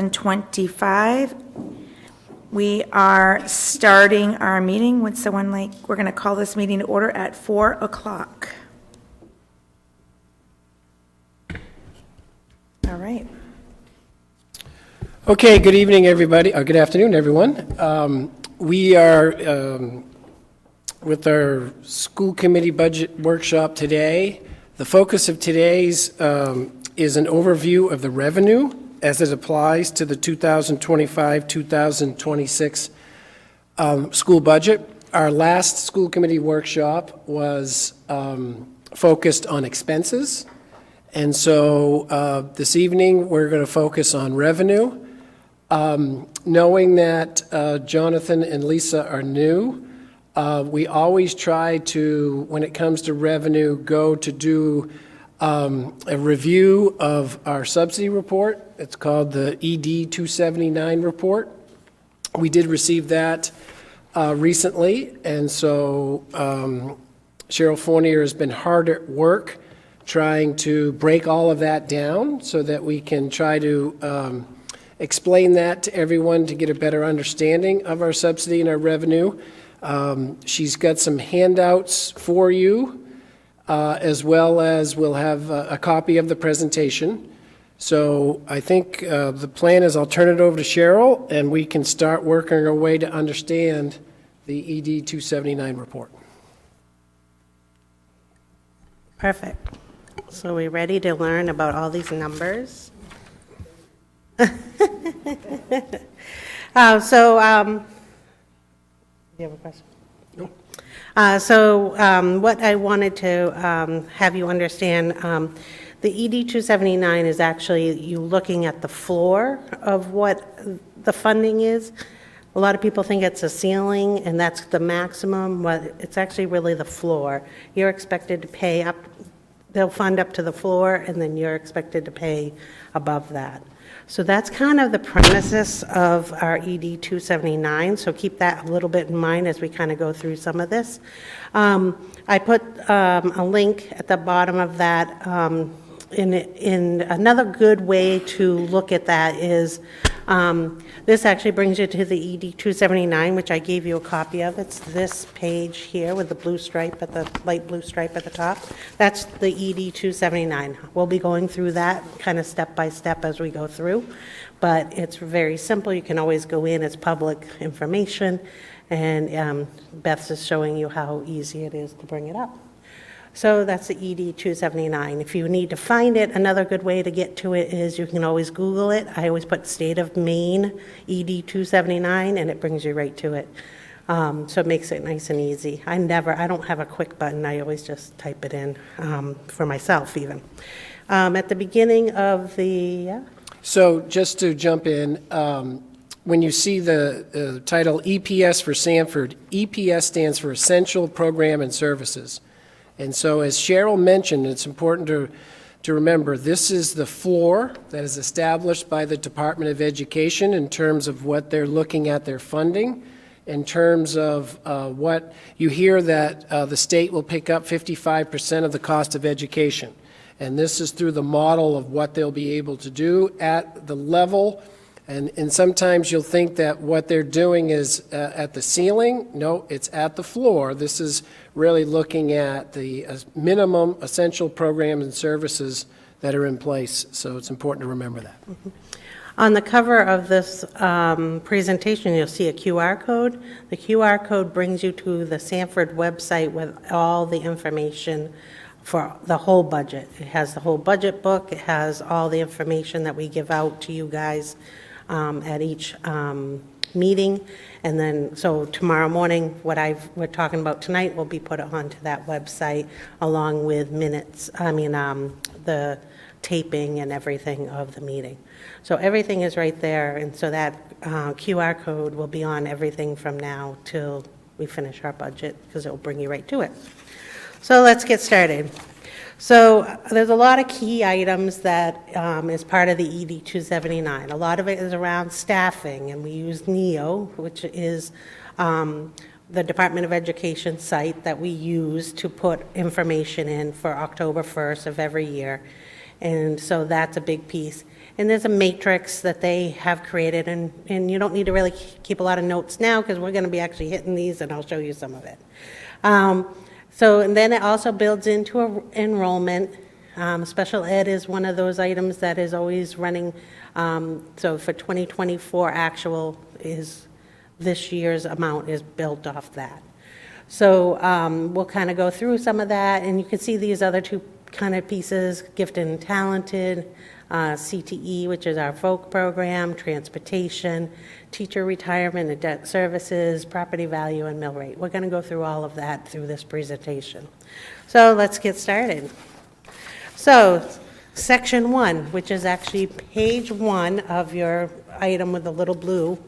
2025. We are starting our meeting. Would someone we're going to call this meeting to order at 4 o'clock. All right. Okay, good evening, everybody, or good afternoon, everyone. We are with our school committee budget workshop today. The focus of today's is an overview of the revenue as it applies to the 2025-2026 school budget. Our last school committee workshop was focused on expenses. And so this evening, we're going to focus on revenue. Knowing that Jonathan and Lisa are new, we always try to, when it comes to revenue, go to do a review of our subsidy report. It's called the ED 279 report. We did receive that recently, and so Cheryl Fournier has been hard at work trying to break all of that down so that we can try to explain that to everyone to get a better understanding of our subsidy and our revenue. She's got some handouts for you, as well as we'll have a copy of the presentation. So I think the plan is I'll turn it over to Cheryl, and we can start working our way to understand the ED 279 report. Perfect. So we're ready to learn about all these numbers. Do you have a question? No. What I wanted to have you understand, the ED 279 is actually you looking at the floor of what the funding is. A lot of people think it's a ceiling and that's the maximum, but it's actually really the floor. You're expected to pay up, they'll fund up to the floor, and then you're expected to pay above that. So that's kind of the premises of our ED 279, so keep that a little bit in mind as we kind of go through some of this. I put a link at the bottom of that. In another good way to look at that is this actually brings you to the ED 279, which I gave you a copy of. It's this page here with the blue stripe at the light blue stripe at the top. That's the ED 279. We'll be going through that kind of step by step as we go through, but it's very simple. You can always go in. It's public information, and Beth's is showing you how easy it is to bring it up. So that's the ED 279. If you need to find it, another good way to get to it is you can always Google it. I always put State of Maine ED 279, and it brings you right to it. So it makes it nice and easy. I don't have a quick button. I always just type it in for myself even. At the beginning of the... So just to jump in, when you see the title EPS for Sanford, EPS stands for Essential Program and Services. And so as Cheryl mentioned, it's important to remember this is the floor that is established by the Department of Education in terms of what they're looking at their funding, in terms of what you hear that the state will pick up 55% of the cost of education. And this is through the model of what they'll be able to do at the level. And sometimes you'll think that what they're doing is at the ceiling. No, it's at the floor. This is really looking at the minimum essential programs and services that are in place. So it's important to remember that. Mm-hmm. On the cover of this presentation, you'll see a QR code. The QR code brings you to the Sanford website with all the information for the whole budget. It has the whole budget book. It has all the information that we give out to you guys at each meeting, and then so tomorrow morning we're talking about tonight will be put onto that website along with minutes, the taping and everything of the meeting. So everything is right there, and so that QR code will be on everything from now till we finish our budget, because it will bring you right to it. So let's get started. So there's a lot of key items that is part of the ED 279. A lot of it is around staffing, and we use NEO, which is the Department of Education site that we use to put information in for October 1st of every year. And so that's a big piece. And there's a matrix that they have created, and you don't need to really keep a lot of notes now because we're going to be actually hitting these, and I'll show you some of it. And then it also builds into enrollment. Special ed is one of those items that is always running. So for 2024 actual is this year's amount is built off that. So we'll kind of go through some of that, and you can see these other two kind of pieces, gifted and talented, CTE, which is our folk program, transportation, teacher retirement and debt services, property value, and mill rate. We're going to go through all of that through this presentation. So let's get started. So section 1, which is actually page 1 of your item with the little blue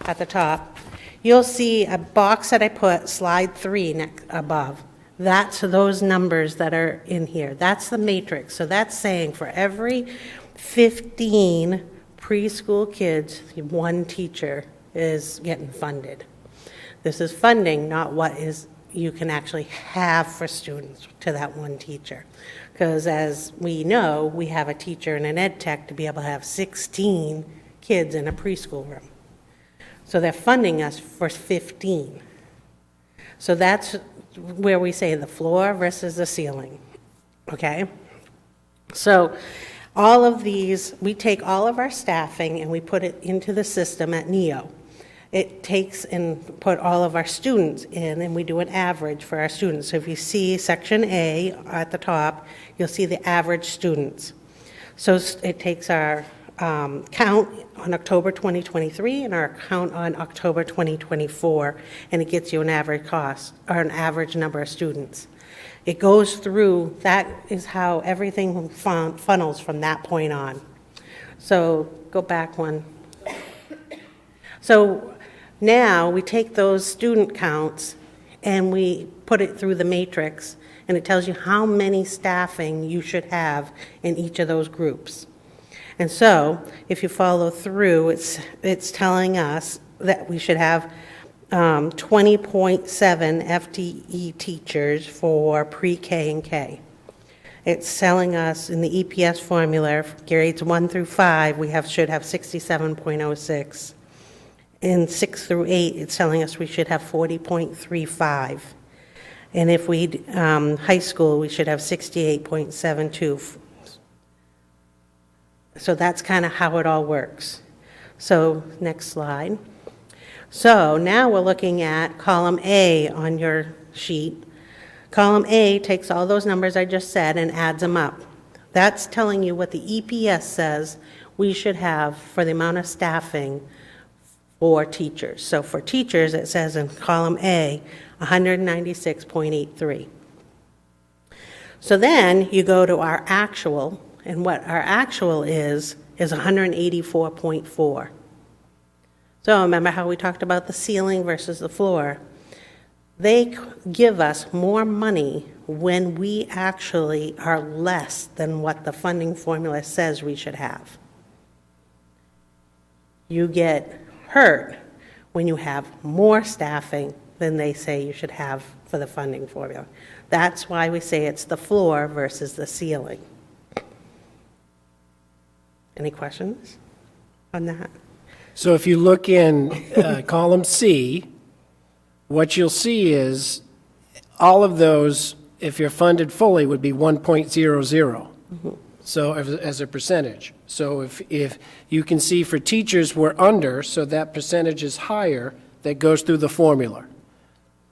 at the top, you'll see a box that I put slide 3 above. That's those numbers that are in here. That's the matrix. So that's saying for every 15 preschool kids, 1 teacher is getting funded. This is funding, not what is you can actually have for students to that 1 teacher. Because as we know, we have a teacher and an ed tech to be able to have 16 kids in a preschool room. So they're funding us for 15. So that's where we say the floor versus the ceiling, okay? So all of these, we take all of our staffing and we put it into the system at NEO. It takes and put all of our students in, and we do an average for our students. So if you see section A at the top, you'll see the average students. So it takes our count on October 2023 and our count on October 2024, and it gets you an average cost, or an average number of students. It goes through, that is how everything funnels from that point on. So go back one. So now we take those student counts and we put it through the matrix, and it tells you how many staffing you should have in each of those groups. And so, if you follow through, it's telling us that we should have 20.7 FTE teachers for pre-K and K. It's telling us in the EPS formula, grades 1 through 5, we should have 67.06. In 6 through 8, it's telling us we should have 40.35. And if we high school, we should have 68.72. So that's kind of how it all works. So next slide. So now we're looking at column A on your sheet. Column A takes all those numbers I just said and adds them up. That's telling you what the EPS says we should have for the amount of staffing for teachers. So for teachers, it says in column A, 196.83. So then you go to our actual, and what our actual is 184.4. So remember how we talked about the ceiling versus the floor? They give us more money when we actually are less than what the funding formula says we should have. You get hurt when you have more staffing than they say you should have for the funding formula. That's why we say it's the floor versus the ceiling. Any questions on that? So if you look in column C, what you'll see is all of those, if you're funded fully, would be 1.00. Mm-hmm. So as a percentage. So if you can see for teachers, we're under, so that percentage is higher, that goes through the formula.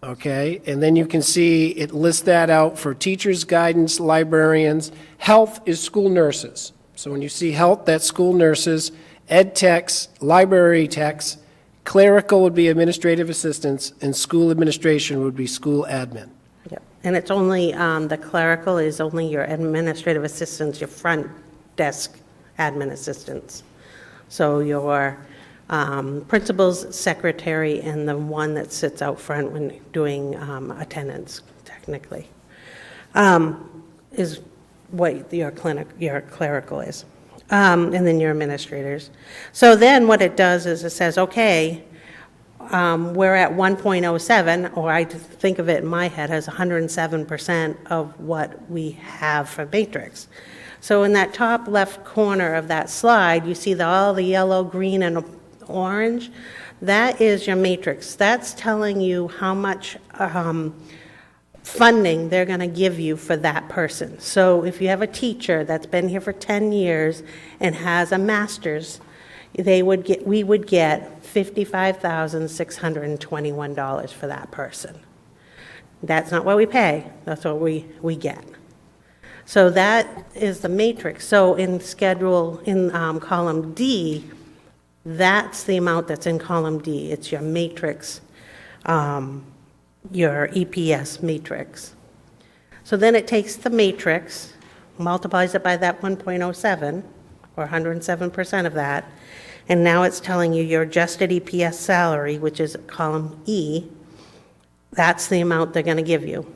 Okay? And then you can see it lists that out for teachers, guidance, librarians. Health is school nurses. So when you see health, that's school nurses, ed techs, library techs, clerical would be administrative assistants, and school administration would be school admin. Yep. And it's only, the clerical is only your administrative assistants, your front desk admin assistants. So your principal's secretary and the one that sits out front when doing attendance, technically, is what your clerical is. And then your administrators. So then what it does is it says, okay, we're at 1.07, or I think of it in my head as 107% of what we have for matrix. So in that top left corner of that slide, you see all the yellow, green, and orange. That is your matrix. That's telling you how much funding they're going to give you for that person. So if you have a teacher that's been here for 10 years and has a master's, we would get $55,621 for that person. That's not what we pay, that's what we get. So that is the matrix. So in column D, that's the amount that's in column D. It's your matrix, your EPS matrix. So then it takes the matrix, multiplies it by that 1.07, or 107% of that, and now it's telling you your adjusted EPS salary, which is column E, that's the amount they're going to give you.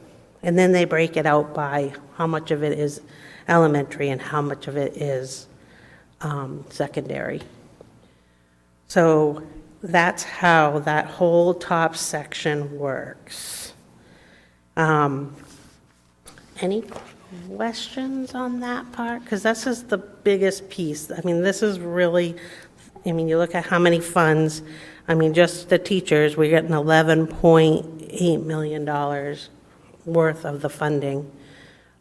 And then they break it out by how much of it is elementary and how much of it is secondary. So that's how that whole top section works. Any questions on that part? Because this is the biggest piece. I mean, this is really, you look at how many funds. Just the teachers, we're getting $11.8 million worth of the funding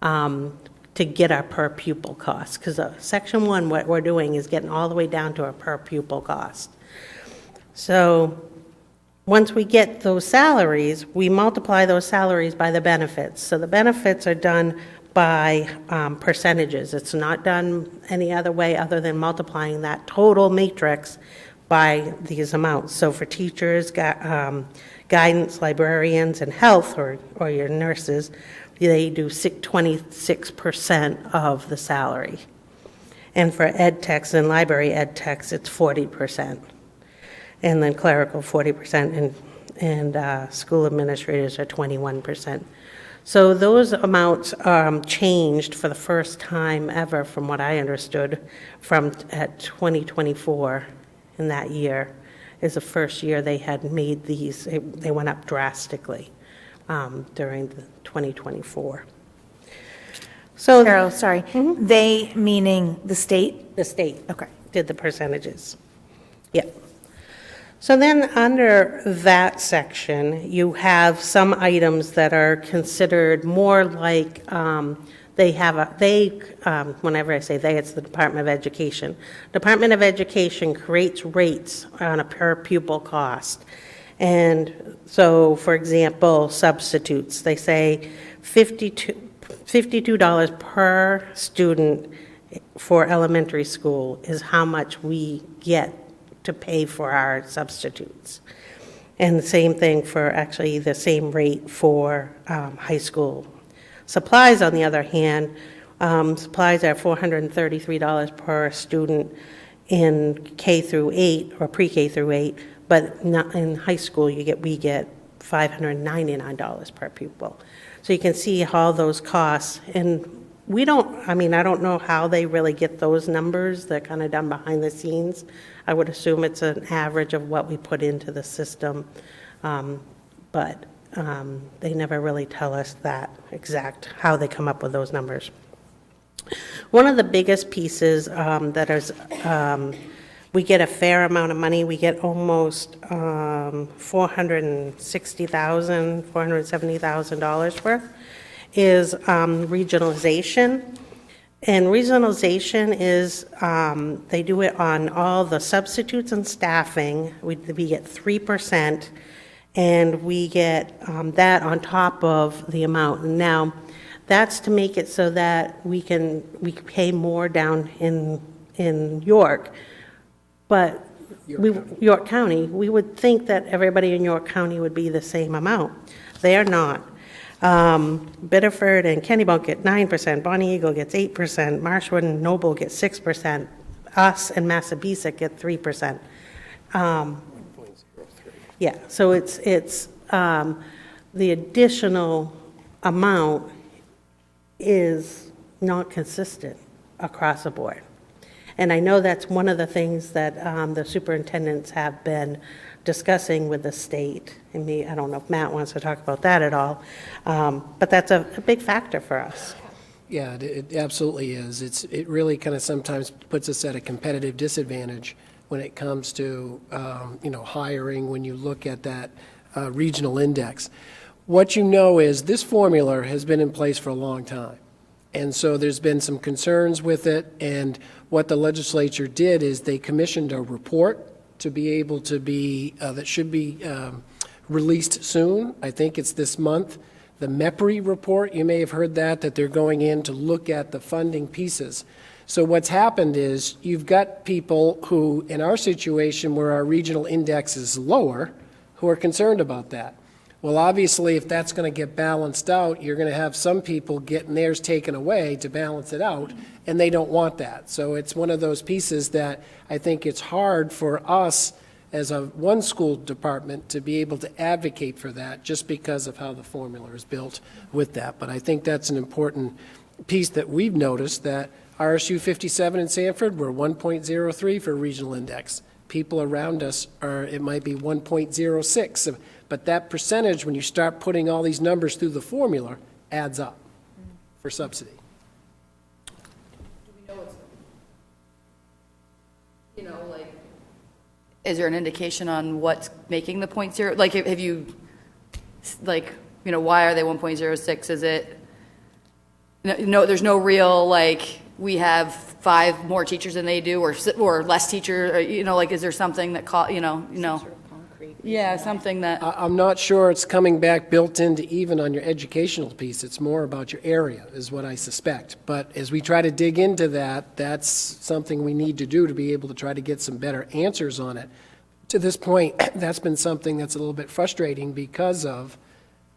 to get our per pupil cost. Because section 1, what we're doing is getting all the way down to our per pupil cost. So once we get those salaries, we multiply those salaries by the benefits. So the benefits are done by percentages. It's not done any other way other than multiplying that total matrix by these amounts. So for teachers, guidance, librarians, and health, or your nurses, they do 26% of the salary. And for ed techs and library ed techs, it's 40%. And then clerical 40%, and school administrators are 21%. So those amounts changed for the first time ever, from what I understood, at 2024 in that year is the first year they had made these. They went up drastically during the 2024. So Carol, sorry. Mm-hmm. They meaning the state? The state. Okay. Did the percentages. Yep. So then under that section, you have some items that are considered more like whenever I say they, it's the Department of Education. Department of Education creates rates on a per pupil cost. And so, for example, substitutes, they say $52 per student for elementary school is how much we get to pay for our substitutes. And the same thing for, actually the same rate for high school. Supplies, on the other hand, supplies are $433 per student in K through 8 or pre-K through 8, but not in high school we get $599 per pupil. So you can see all those costs, and I don't know how they really get those numbers. They're kind of done behind the scenes. I would assume it's an average of what we put into the system, but they never really tell us that exact, how they come up with those numbers. One of the biggest pieces that is, we get a fair amount of money. We get almost $470,000 worth, is regionalization. And regionalization is, they do it on all the substitutes and staffing. We get 3%, and we get that on top of the amount. Now, that's to make it so that we pay more down in York. But York County, we would think that everybody in York County would be the same amount. They are not. Biddeford and Kennebunk get 9%, Bonnie Eagle gets 8%, Marshwood and Noble get 6%, us and Massabesic get 3%. 1.03. Yeah, so it's the additional amount is not consistent across the board. And I know that's one of the things that the superintendents have been discussing with the state. And I don't know if Matt wants to talk about that at all, but that's a big factor for us. Yeah, it absolutely is. It really kind of sometimes puts us at a competitive disadvantage when it comes to, hiring, when you look at that regional index. What you know is this formula has been in place for a long time. And so there's been some concerns with it, and what the legislature did is they commissioned a report to be able to be, that should be released soon. I think it's this month. The MEPRI report, you may have heard that they're going in to look at the funding pieces. So what's happened is you've got people who, in our situation where our regional index is lower, who are concerned about that. Well, obviously, if that's going to get balanced out, you're going to have some people getting theirs taken away to balance it out, and they don't want that. So it's one of those pieces that I think it's hard for us as a one school department to be able to advocate for that just because of how the formula is built with that. But I think that's an important piece that we've noticed, that RSU 57 in Sanford, we're 1.03 for regional index. People around us it might be 1.06. But that percentage, when you start putting all these numbers through the formula, adds up for subsidy. Do we know is there an indication on what's making the 0.0? Like, have you, why are they 1.06? Is it, no, there's no real, we have 5 more teachers than they do, or less teachers, is there something that, yeah, something that. I'm not sure it's coming back built into even on your educational piece. It's more about your area, is what I suspect. But as we try to dig into that, that's something we need to do to be able to try to get some better answers on it. To this point, that's been something that's a little bit frustrating because of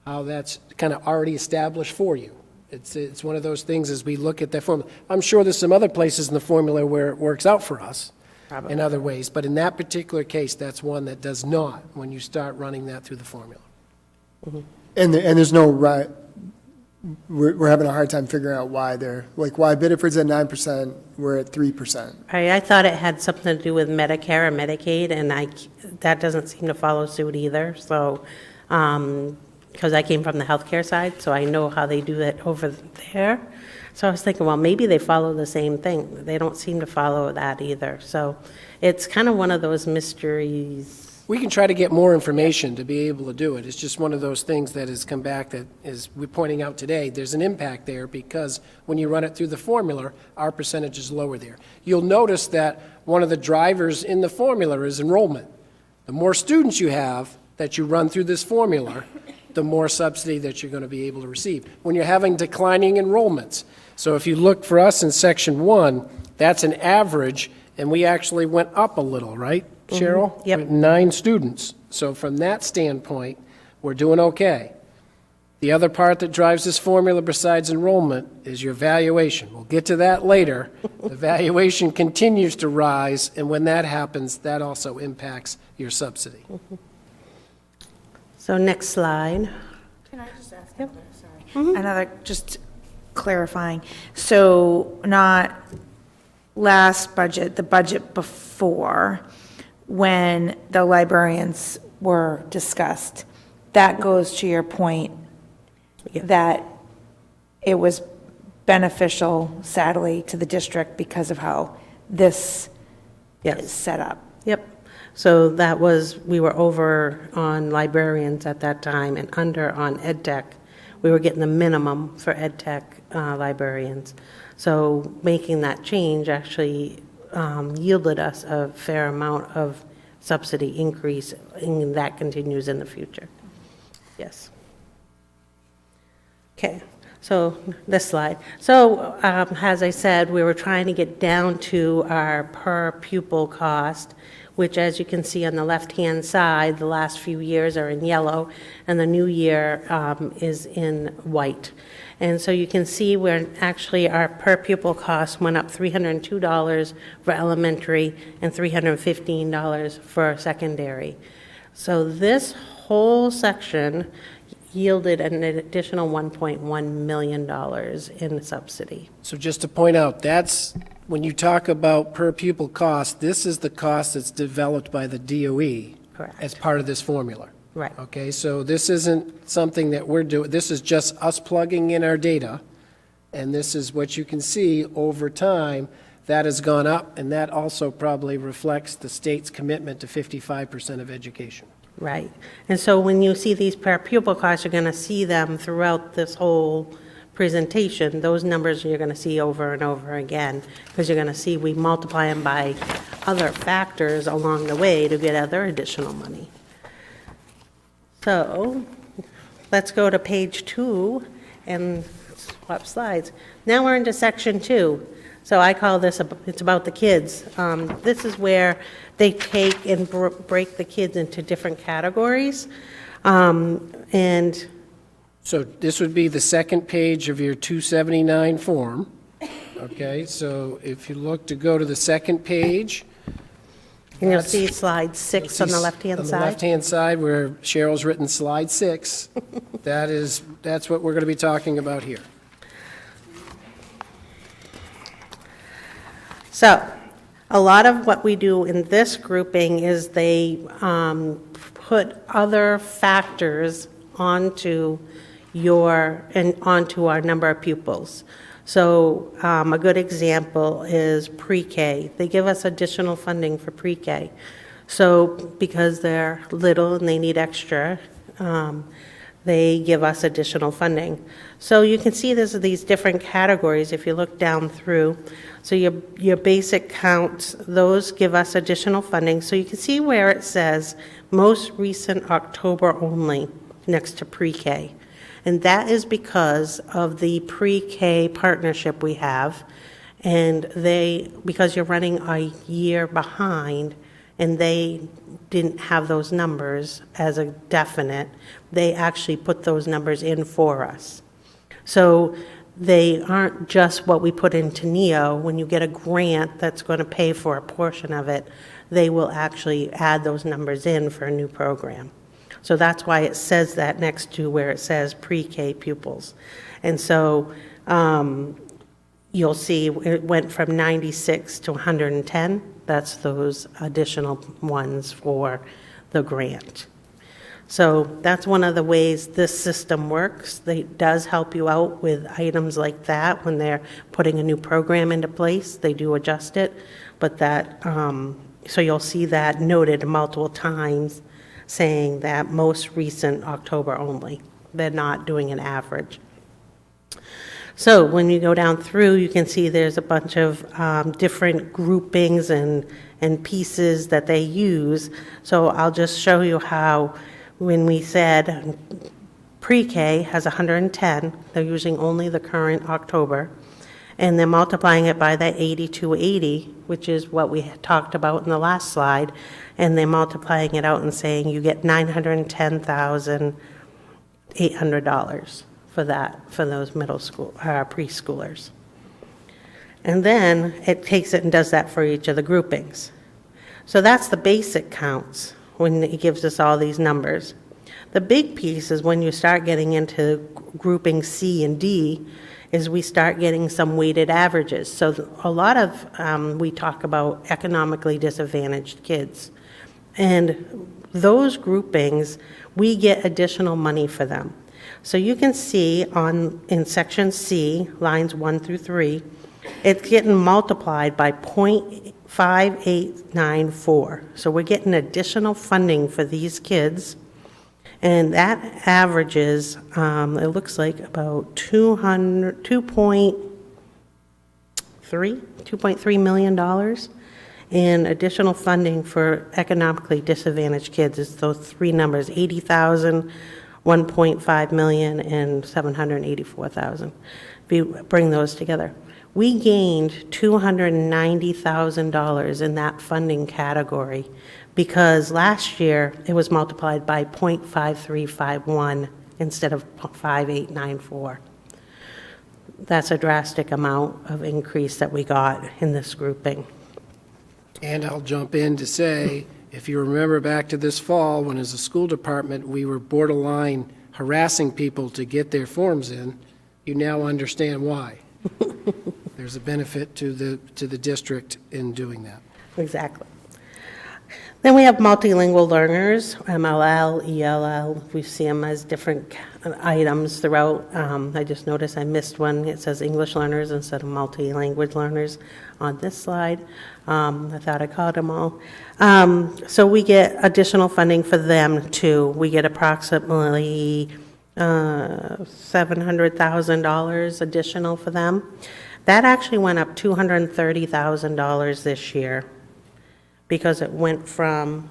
how that's kind of already established for you. It's one of those things as we look at that formula. I'm sure there's some other places in the formula where it works out for us. Probably. In other ways, but in that particular case, that's one that does not when you start running that through the formula. Mm-hmm. And there's no right. We're having a hard time figuring out why why Biddeford's at 9%, we're at 3%. I thought it had something to do with Medicare or Medicaid, and that doesn't seem to follow suit either. So, because I came from the healthcare side, so I know how they do it over there. So I was thinking, well, maybe they follow the same thing. They don't seem to follow that either. So it's kind of one of those mysteries. We can try to get more information to be able to do it. It's just one of those things that has come back that, as we're pointing out today, there's an impact there because when you run it through the formula, our percentage is lower there. You'll notice that one of the drivers in the formula is enrollment. The more students you have that you run through this formula, the more subsidy that you're going to be able to receive. When you're having declining enrollments, so if you look for us in Section 1, that's an average, and we actually went up a little, right, Cheryl? Mm-hmm. Yep. With 9 students. So from that standpoint, we're doing okay. The other part that drives this formula besides enrollment is your valuation. We'll get to that later. The valuation continues to rise, and when that happens, that also impacts your subsidy. Mm-hmm. So next slide. Can I just ask another, sorry. Another, just clarifying. So not last budget, the budget before, when the librarians were discussed, that goes to your point that it was beneficial, sadly, to the district because of how this is set up. Yep. So that was, we were over on librarians at that time and under on ed tech. We were getting the minimum for ed tech librarians. So making that change actually yielded us a fair amount of subsidy increase, and that continues in the future. Yes. Okay, so this slide. So as I said, we were trying to get down to our per pupil cost, which, as you can see on the left-hand side, the last few years are in yellow, and the new year is in white. And so you can see where actually our per pupil cost went up $302 for elementary and $315 for secondary. So this whole section yielded an additional $1.1 million in subsidy. So just to point out, that's, when you talk about per pupil cost, this is the cost that's developed by the DOE. Correct. As part of this formula. Right. Okay, so this isn't something that we're doing, this is just us plugging in our data and this is what you can see over time, that has gone up, and that also probably reflects the state's commitment to 55% of education. Right. And so when you see these per pupil costs, you're going to see them throughout this whole presentation. Those numbers you're going to see over and over again, because you're going to see we multiply them by other factors along the way to get other additional money. So let's go to page 2 and swap slides. Now we're into section 2. So I call this, it's about the kids. This is where they take and break the kids into different categories. And So this would be the second page of your 279 form. Okay, so if you look to go to the second page. you'll that's- see slide 6 on the left-hand On the side. left-hand side where Cheryl's written slide 6, that's what we're going to be talking about here. So, a lot of what we do in this grouping is they put other factors onto onto our number of pupils. So, a good example is pre-K. They give us additional funding for pre-K. So, because they're little and they need extra, they give us additional funding. So you can see there's these different categories if you look down through. So your basic counts, those give us additional funding. So you can see where it says most recent October only next to pre-K. And that is because of the pre-K partnership we have. And because you're running a year behind, and they didn't have those numbers as a definite, they actually put those numbers in for us. So they aren't just what we put into NEO. When you get a grant that's going to pay for a portion of it, they will actually add those numbers in for a new program. So that's why it says that next to where it says pre-K pupils. And so you'll see it went from 96 to 110. That's those additional ones for the grant. So that's one of the ways this system works. It does help you out with items like that when they're putting a new program into place. They do adjust it, but that, so you'll see that noted multiple times saying that most recent October only. They're not doing an average. So when you go down through, you can see there's a bunch of different groupings and pieces that they use. So I'll just show you how when we said pre-K has 110, they're using only the current October, and they're multiplying it by that 8280, which is what we had talked about in the last slide, and they're multiplying it out and saying you get $910,800 for that, for those middle school, preschoolers. And then it takes it and does that for each of the groupings. So that's the basic counts when it gives us all these numbers. The big piece is when you start getting into grouping C and D, is we start getting some weighted averages. So a lot of, we talk about economically disadvantaged kids. And those groupings, we get additional money for them. So you can see in section C, lines 1 through 3, it's getting multiplied by 0.5894. So we're getting additional funding for these kids. And that averages, it looks like about $2.3 million in additional funding for economically disadvantaged kids. It's those three numbers, 80,000, 1.5 million, and 784,000. If you bring those together, we gained $290,000 in that funding category because last year it was multiplied by 0.5351 instead of 0.5894. That's a drastic amount of increase that we got in this grouping. And I'll jump in to say, if you remember back to this fall, when as a school department, we were borderline harassing people to get their forms in, you now understand why. There's a benefit to the district in doing that. Exactly. Then we have multilingual learners, MLL, ELL. We see them as different items throughout. I just noticed I missed one. It says English learners instead of multi-language learners on this slide. I thought I caught them all. So we get additional funding for them too. We get approximately $700,000 additional for them. That actually went up $230,000 this year because it went from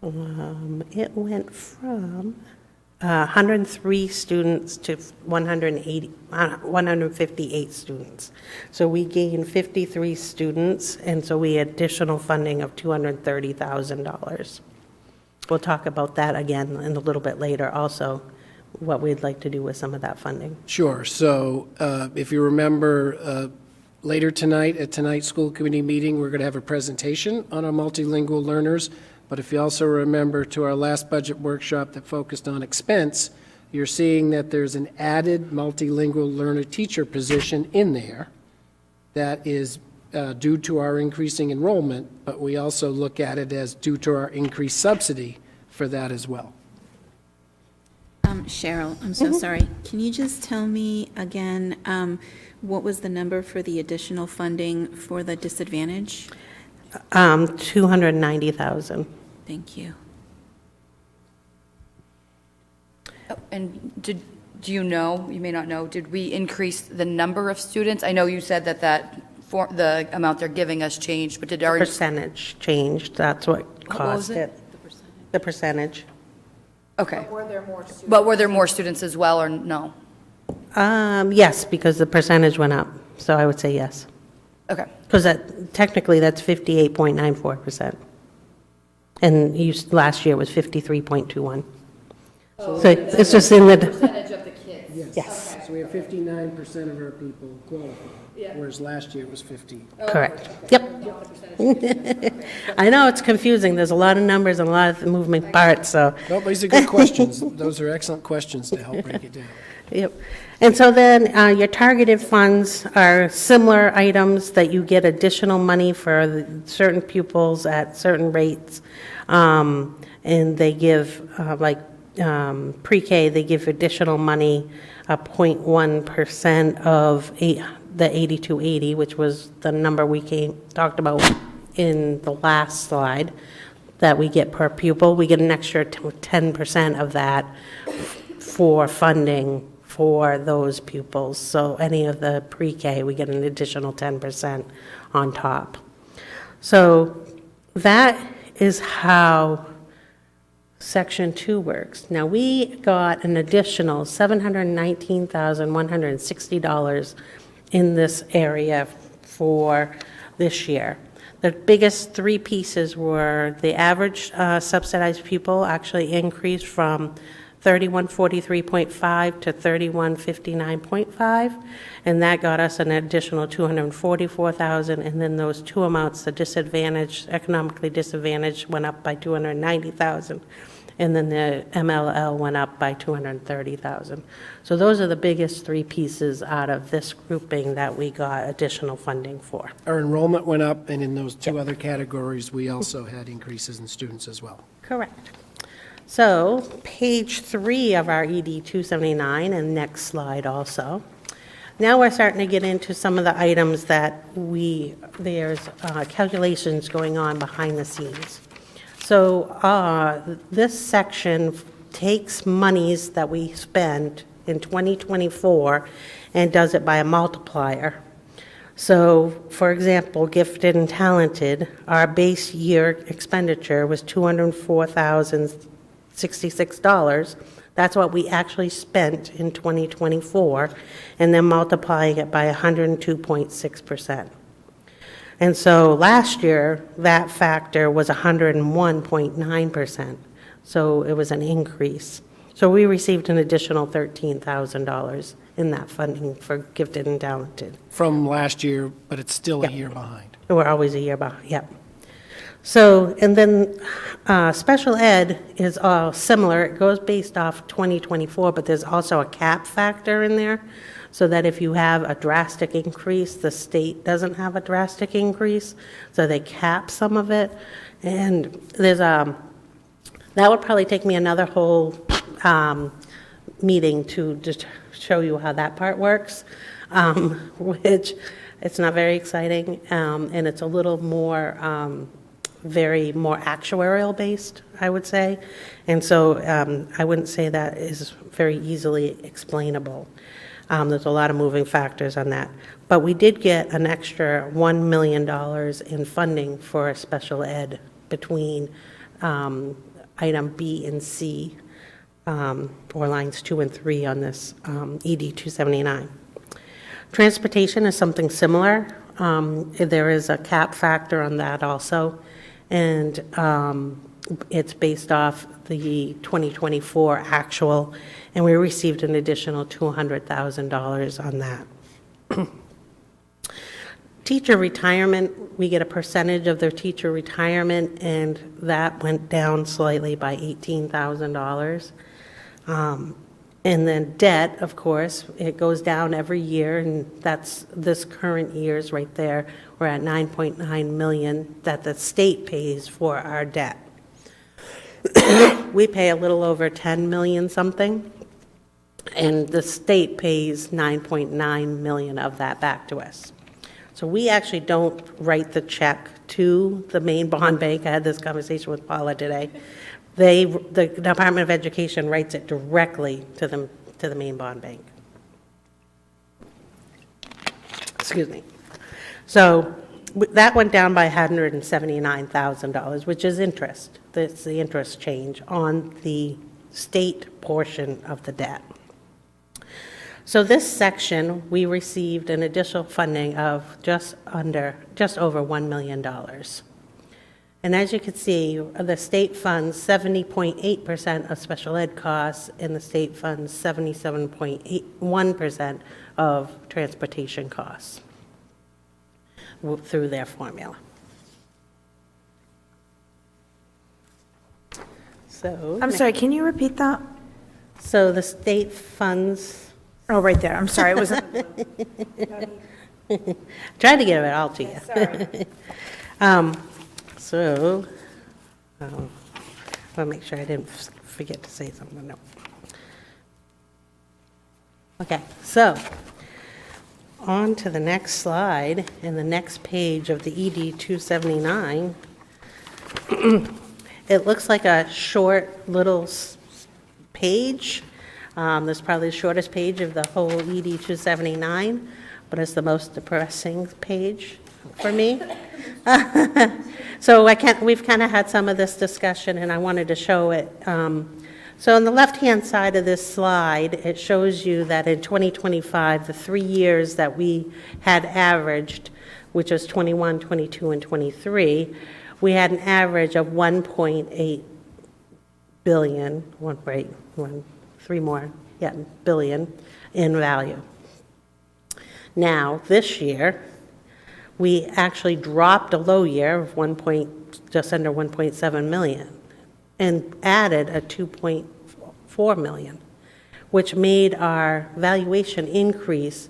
103 students to 158 students. So we gained 53 students, and so we had additional funding of $230,000. We'll talk about that again in a little bit later also, what we'd like to do with some of that funding. Sure. So if you remember, later tonight at tonight's school committee meeting, we're going to have a presentation on our multilingual learners. But if you also remember to our last budget workshop that focused on expense, you're seeing that there's an added multilingual learner teacher position in there that is due to our increasing enrollment, but we also look at it as due to our increased subsidy for that as well. Cheryl, I'm so sorry. Can you just tell me again, what was the number for the additional funding for the disadvantage? 290,000. Thank you. Oh, and do you know, you may not know, did we increase the number of students? I know you said that the amount they're giving us changed, but did our... Percentage changed, that's what What was caused it? it. The percentage. Okay. Were there more students? But were there more students as well, or no? Yes, because the percentage went up, so I would say yes. Okay. Because technically, that's 58.94%. And last year was 53.21. So it's just in the, Percentage of the kids. yes, So we have 59% of our people qualify, whereas last year it was 50. correct. Yep. I know it's confusing. There's a lot of numbers and a lot of moving parts, so. No, these are good questions. Those are excellent questions to help break it down. Yep. And so then your targeted funds are similar items that you get additional money for certain pupils at certain rates. And they give, pre-K, they give additional money, 0.1% of the 8280, which was the number we talked about in the last slide, that we get per pupil. We get an extra 10% of that for funding for those pupils. So any of the pre-K, we get an additional 10% on top. So that is how Section 2 works. Now, we got an additional $719,160 in this area for this year. The biggest three pieces were the average subsidized pupil actually increased from 3143.5 to 3159.5, and that got us an additional 244,000. And then those two amounts, the disadvantaged, economically disadvantaged, went up by 290,000, and then the MLL went up by 230,000. So those are the biggest three pieces out of this grouping that we got additional funding for. Our enrollment went up, and in those two other categories, we also had increases in students as well. Correct. So, page 3 of our ED 279, and next slide also. Now we're starting to get into some of the items that there's calculations going on behind the scenes. So, this section takes monies that we spent in 2024 and does it by a multiplier. So, for example, gifted and talented, our base year expenditure was $204,066. That's what we actually spent in 2024, and then multiplying it by 102.6%. And so last year, that factor was 101.9%. So it was an increase. So we received an additional $13,000 in that funding for gifted and talented. From last year, but it's still a year behind. We're always a year behind, yep. So, and then special ed is all similar. It goes based off 2024, but there's also a cap factor in there, so that if you have a drastic increase, the state doesn't have a drastic increase, so they cap some of it. And there's that would probably take me another whole meeting to just show you how that part works, which it's not very exciting, and it's a little more, very more actuarial based, I would say. And so I wouldn't say that is very easily explainable. There's a lot of moving factors on that. But we did get an extra $1 million in funding for special ed between item B and C, or lines 2 and 3 on this ED 279. Transportation is something similar. There is a cap factor on that also, and it's based off the 2024 actual, and we received an additional $200,000 on that. Teacher retirement, we get a percentage of their teacher retirement, and that went down slightly by $18,000. And then debt, of course, it goes down every year, and that's this current year's right there. We're at $9.9 million that the state pays for our debt. We pay a little over $10 million something, and the state pays $9.9 million of that back to us. So we actually don't write the check to the main bond bank. I had this conversation with Paula today. The Department of Education writes it directly to the main bond bank. Excuse me. So that went down by $179,000, which is interest. That's the interest change on the state portion of the debt. So this section, we received an additional funding of just over $1 million. And as you can see, the state funds 70.8% of special ed costs, and the state funds 77.81% of transportation costs through their formula. So, I'm sorry, can you repeat that? so the state funds, Oh, right there, I'm sorry, it wasn't. tried to give it all to you. Sorry. So, I want to make sure I didn't forget to say something, no. Okay, so, on to the next slide, and the next page of the ED 279. It looks like a short little page. This is probably the shortest page of the whole ED 279, but it's the most depressing page for me. So we've kind of had some of this discussion, and I wanted to show it. So on the left-hand side of this slide, it shows you that in 2025, the 3 years that we had averaged, which was 21, 22, and 23, we had an average of 1.8 billion, billion in value. Now, this year, we actually dropped a low year of just under 1.7 million and added a 2.4 million, which made our valuation increase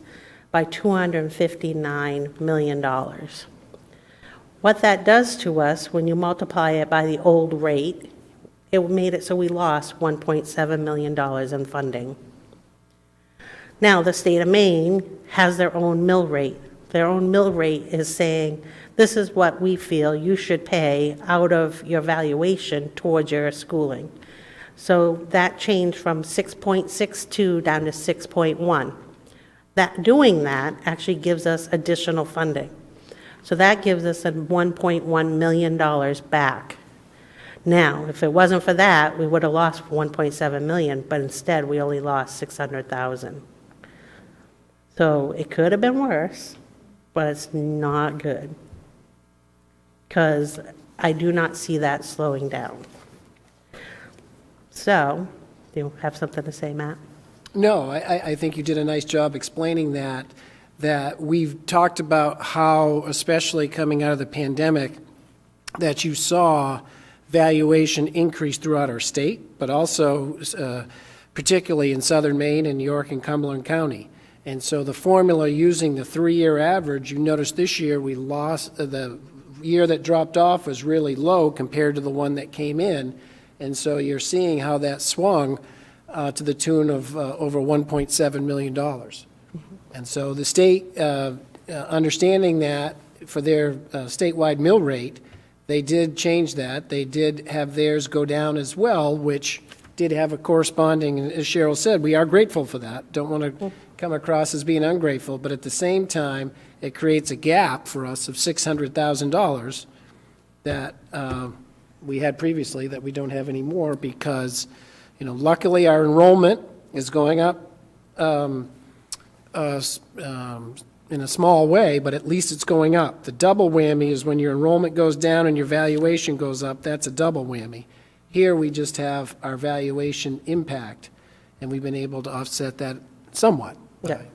by $259 million. What that does to us, when you multiply it by the old rate, it made it so we lost $1.7 million in funding. Now, the state of Maine has their own mill rate. Their own mill rate is saying, this is what we feel you should pay out of your valuation towards your schooling. So that changed from 6.62 down to 6.1. Doing that actually gives us additional funding. So that gives us a $1.1 million back. Now, if it wasn't for that, we would have lost 1.7 million, but instead we only lost 600,000. So it could have been worse, but it's not good, because I do not see that slowing down. So, do you have something to say, Matt? No, I think you did a nice job explaining that we've talked about how, especially coming out of the pandemic, that you saw valuation increase throughout our state, but also particularly in southern Maine and York and Cumberland County. And so the formula using the 3-year average, you notice this year we lost, the year that dropped off was really low compared to the one that came in. And so you're seeing how that swung to the tune of over $1.7 million. And so the state, understanding that for their statewide mill rate, they did change that. They did have theirs go down as well, which did have a corresponding, and as Cheryl said, we are grateful for that. Don't want to come across as being ungrateful, but at the same time, it creates a gap for us of $600,000 that we had previously that we don't have anymore because, luckily our enrollment is going up in a small way, but at least it's going up. The double whammy is when your enrollment goes down and your valuation goes up, that's a double whammy. Here, we just have our valuation impact, and we've been able to offset that somewhat by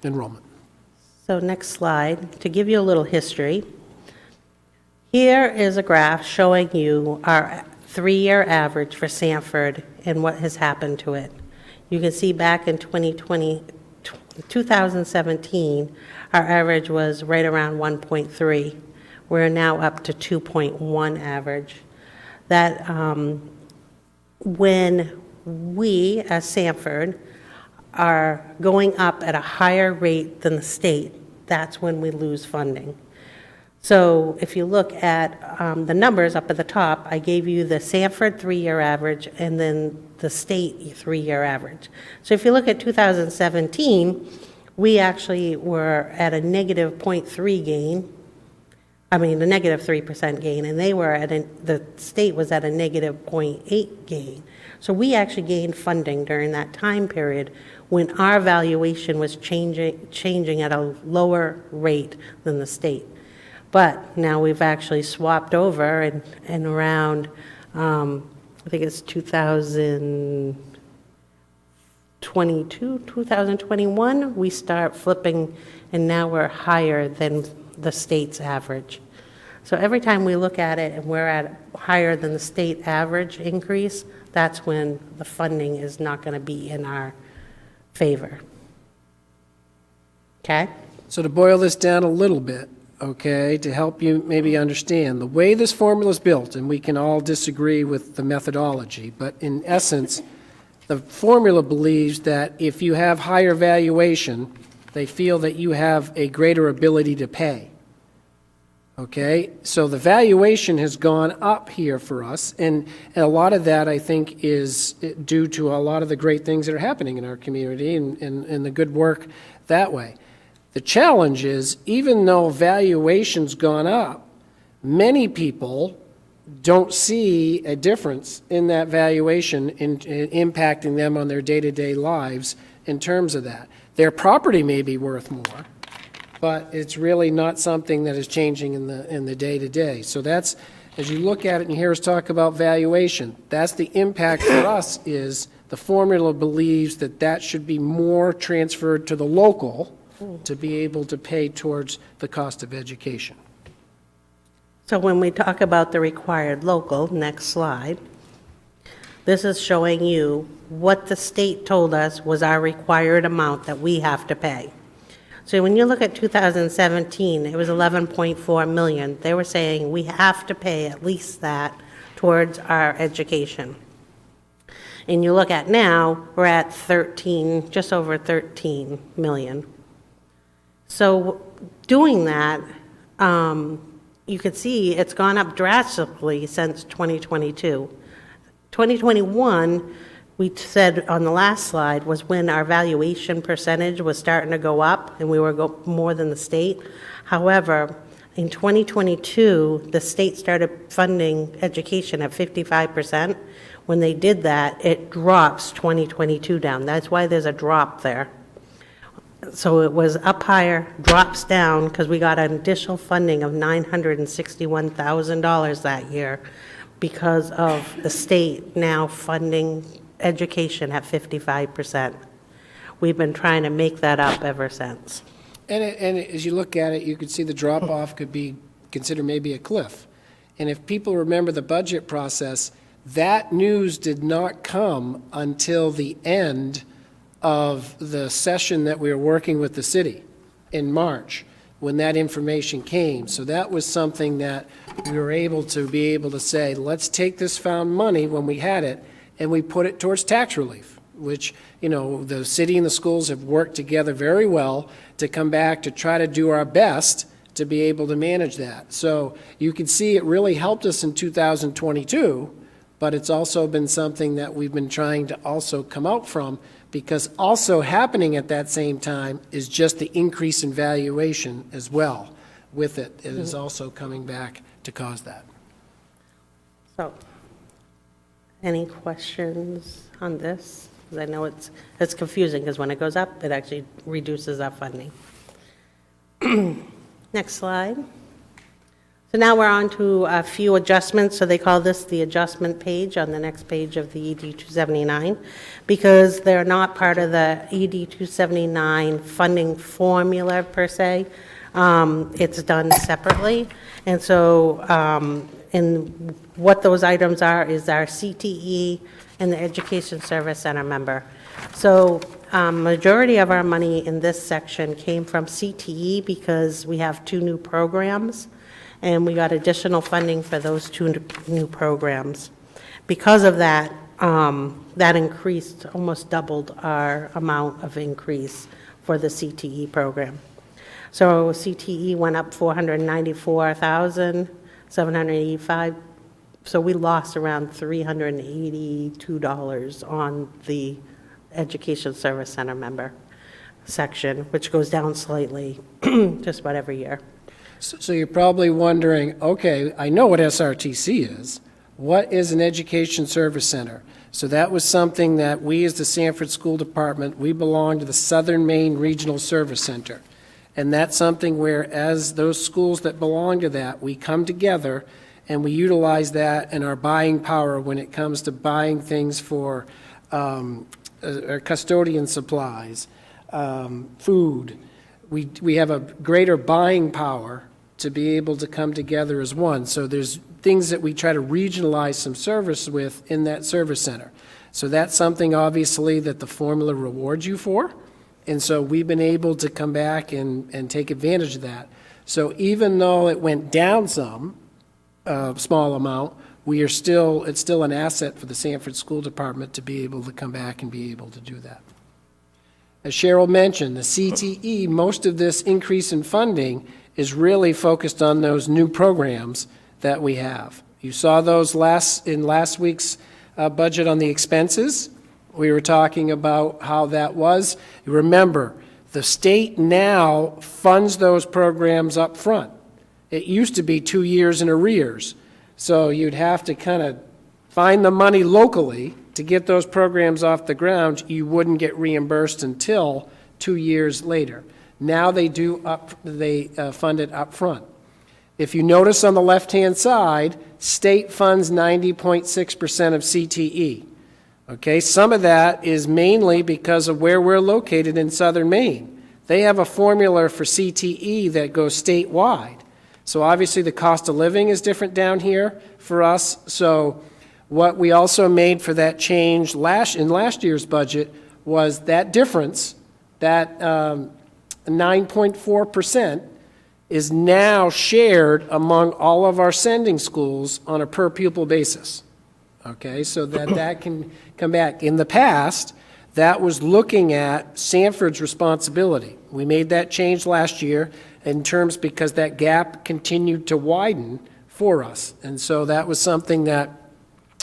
enrollment. So next slide, to give you a little history. Here is a graph showing you our 3-year average for Sanford and what has happened to it. You can see back in 2017, our average was right around 1.3. We're now up to 2.1 average. That when we, as Sanford, are going up at a higher rate than the state, that's when we lose funding. So if you look at the numbers up at the top, I gave you the Sanford 3-year average and then the state 3-year average. So if you look at 2017, we actually were at a negative 0.3 gain, a negative 3% gain, and they were the state was at a negative 0.8 gain. So we actually gained funding during that time period when our valuation was changing at a lower rate than the state. But now we've actually swapped over and around, I think it's 2022, 2021, we start flipping, and now we're higher than the state's average. So every time we look at it and we're at higher than the state average increase, that's when the funding is not going to be in our favor. Okay? So to boil this down a little bit, okay, to help you maybe understand, the way this formula is built, and we can all disagree with the methodology, but in essence, the formula believes that if you have higher valuation, they feel that you have a greater ability to pay. Okay, so the valuation has gone up here for us, and a lot of that, I think, is due to a lot of the great things that are happening in our community and the good work that way. The challenge is, even though valuation's gone up, many people don't see a difference in that valuation in impacting them on their day-to-day lives in terms of that. Their property may be worth more, but it's really not something that is changing in the day-to-day. So that's, as you look at it and you hear us talk about valuation, that's the impact for us is the formula believes that that should be more transferred to the local to be able to pay towards the cost of education. So when we talk about the required local, next slide, this is showing you what the state told us was our required amount that we have to pay. So when you look at 2017, it was 11.4 million. They were saying we have to pay at least that towards our education. And you look at now, we're at 13, just over 13 million. So doing that, you can see it's gone up drastically since 2022. 2021, we said on the last slide, was when our valuation percentage was starting to go up and we were more than the state. However, in 2022, the state started funding education at 55%. When they did that, it drops 2022 down. That's why there's a drop there. So it was up higher, drops down, because we got an additional funding of $961,000 that year because of the state now funding education at 55%. We've been trying to make that up ever since. And as you look at it, you could see the drop-off could be considered maybe a cliff. And if people remember the budget process, that news did not come until the end of the session that we were working with the city in March, when that information came. So that was something that we were able to say, let's take this found money when we had it and we put it towards tax relief, which, the city and the schools have worked together very well to come back to try to do our best to be able to manage that. So you can see it really helped us in 2022, but it's also been something that we've been trying to also come out from, because also happening at that same time is just the increase in valuation as well with it. It is also coming back to cause that. So, any questions on this? 'Cause I know it's confusing, because when it goes up, it actually reduces our funding. Next slide. So now we're on to a few adjustments, so they call this the adjustment page on the next page of the ED 279, because they're not part of the ED 279 funding formula per se. It's done separately, and so and what those items are is our CTE and the Education Service Center member. So majority of our money in this section came from CTE because we have 2 new programs, and we got additional funding for those 2 new programs. Because of that, that increased, almost doubled our amount of increase for the CTE program. So CTE went up $494,785. So we lost around $382 on the Education Service Center member section, which goes down slightly just about every year. So you're probably wondering, okay, I know what SRTC is. What is an Education Service Center? So that was something that we, as the Sanford School Department, we belong to the Southern Maine Regional Service Center. And that's something where, as those schools that belong to that, we come together and we utilize that in our buying power when it comes to buying things for our custodian supplies, food. We have a greater buying power to be able to come together as one. So there's things that we try to regionalize some service with in that service center. So that's something, obviously, that the formula rewards you for. And so we've been able to come back and take advantage of that. So even though it went down some, small amount, it's still an asset for the Sanford School Department to be able to come back and be able to do that. As Cheryl mentioned, the CTE, most of this increase in funding is really focused on those new programs that we have. You saw those in last week's budget on the expenses. We were talking about how that was. Remember, the state now funds those programs up front. It used to be 2 years in arrears. So you'd have to kind of find the money locally to get those programs off the ground. You wouldn't get reimbursed until 2 years later. Now they fund it up front. If you notice on the left-hand side, state funds 90.6% of CTE. Okay, some of that is mainly because of where we're located in southern Maine. They have a formula for CTE that goes statewide. So obviously the cost of living is different down here for us. So what we also made for that change in last year's budget was that difference, that 9.4%, is now shared among all of our sending schools on a per pupil basis. Okay, so that can come back. In the past, that was looking at Sanford's responsibility. We made that change last year in terms because that gap continued to widen for us. And so that was something that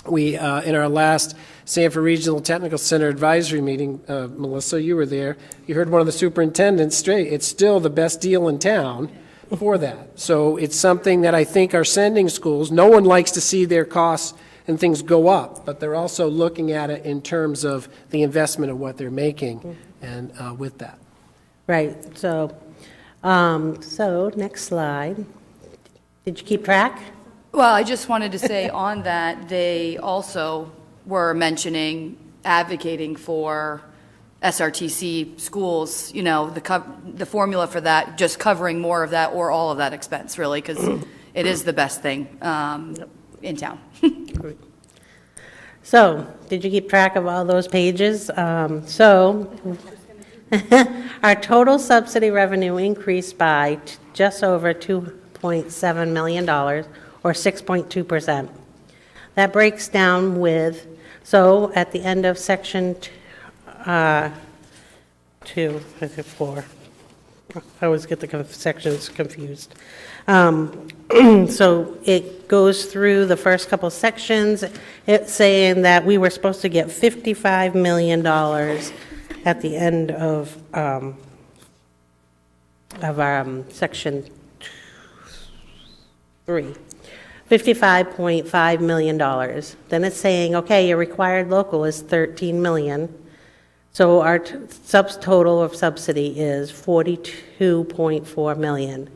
we, in our last Sanford Regional Technical Center advisory meeting, Melissa, you were there, you heard one of the superintendents straight, it's still the best deal in town for that. So it's something that I think our sending schools, no one likes to see their costs and things go up, but they're also looking at it in terms of the investment of what they're making and with that. Right, so next slide. Did you keep track? Well, I just wanted to say on that, they also were mentioning advocating for SRTC schools, the formula for that, just covering more of that or all of that expense, really, because it is the best thing in town. So, did you keep track of all those pages? Our total subsidy revenue increased by just over $2.7 million, or 6.2%. That breaks down with, so at the end of section 2, is it 4? I always get the sections confused. So it goes through the first couple sections, it's saying that we were supposed to get $55 million at the end of our section 3. $55.5 million. Then it's saying, okay, your required local is $13 million. So our subtotal of subsidy is $42.4 million.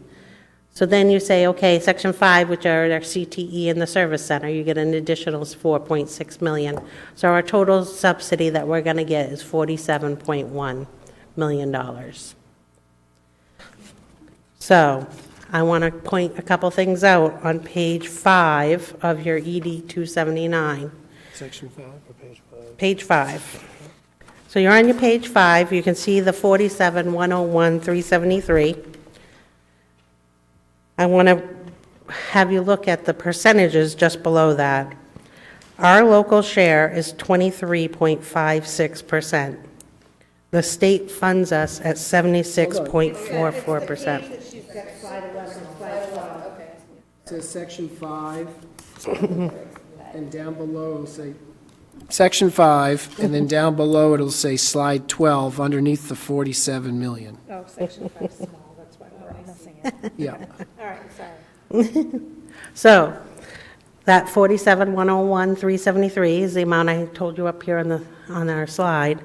So then you say, okay, section 5, which are our CTE and the service center, you get an additional $4.6 million. So our total subsidy that we're going to get is $47.1 million. So I want to point a couple things out on page 5 of your ED 279. Section 5 or page 5? Page 5. So you're on your page 5, you can see the 47,101,373. I want to have you look at the percentages just below that. Our local share is 23.56%. The state funds us at 76.44%. It says section 5, and down below it'll say, section 5, and then down below it'll say slide 12 underneath the 47 million. Oh, section 5 small, that's why we're missing it. Yeah. All right, sorry. So that 47,101,373 is the amount I told you up here on our slide.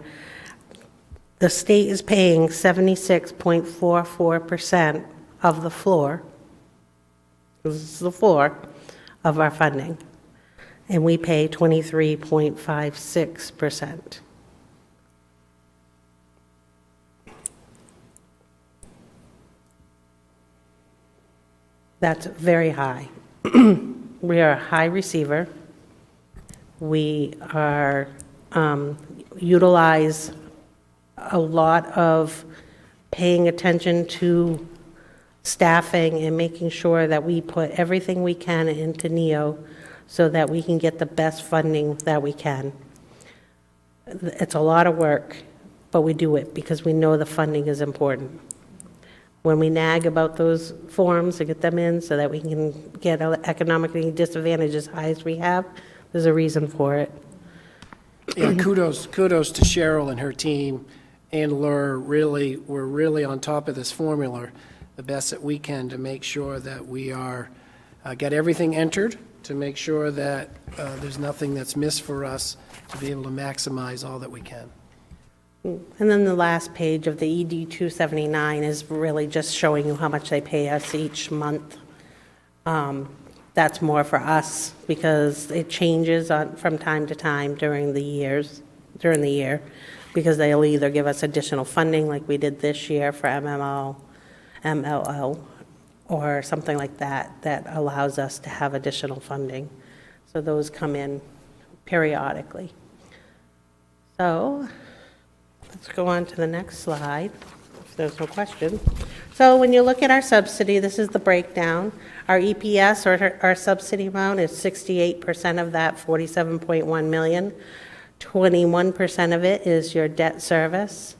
The state is paying 76.44% of the floor. This is the floor of our funding. And we pay 23.56%. That's very high. We are a high receiver. We are utilize a lot of paying attention to staffing and making sure that we put everything we can into NEO so that we can get the best funding that we can. It's a lot of work, but we do it because we know the funding is important. When we nag about those forms to get them in so that we can get economically disadvantaged as high as we have, there's a reason for it. Yeah, kudos to Cheryl and her team and Lur. We're really on top of this formula the best that we can to make sure that we are, get everything entered, to make sure that there's nothing that's missed for us to be able to maximize all that we can. And then the last page of the ED 279 is really just showing you how much they pay us each month. That's more for us because it changes from time to time during the year, because they'll either give us additional funding like we did this year for MLL, or something like that, that allows us to have additional funding. So those come in periodically. So let's go on to the next slide, if there's no question. So when you look at our subsidy, this is the breakdown. Our EPS, or our subsidy amount, is 68% of that, 47.1 million. 21% of it is your debt service.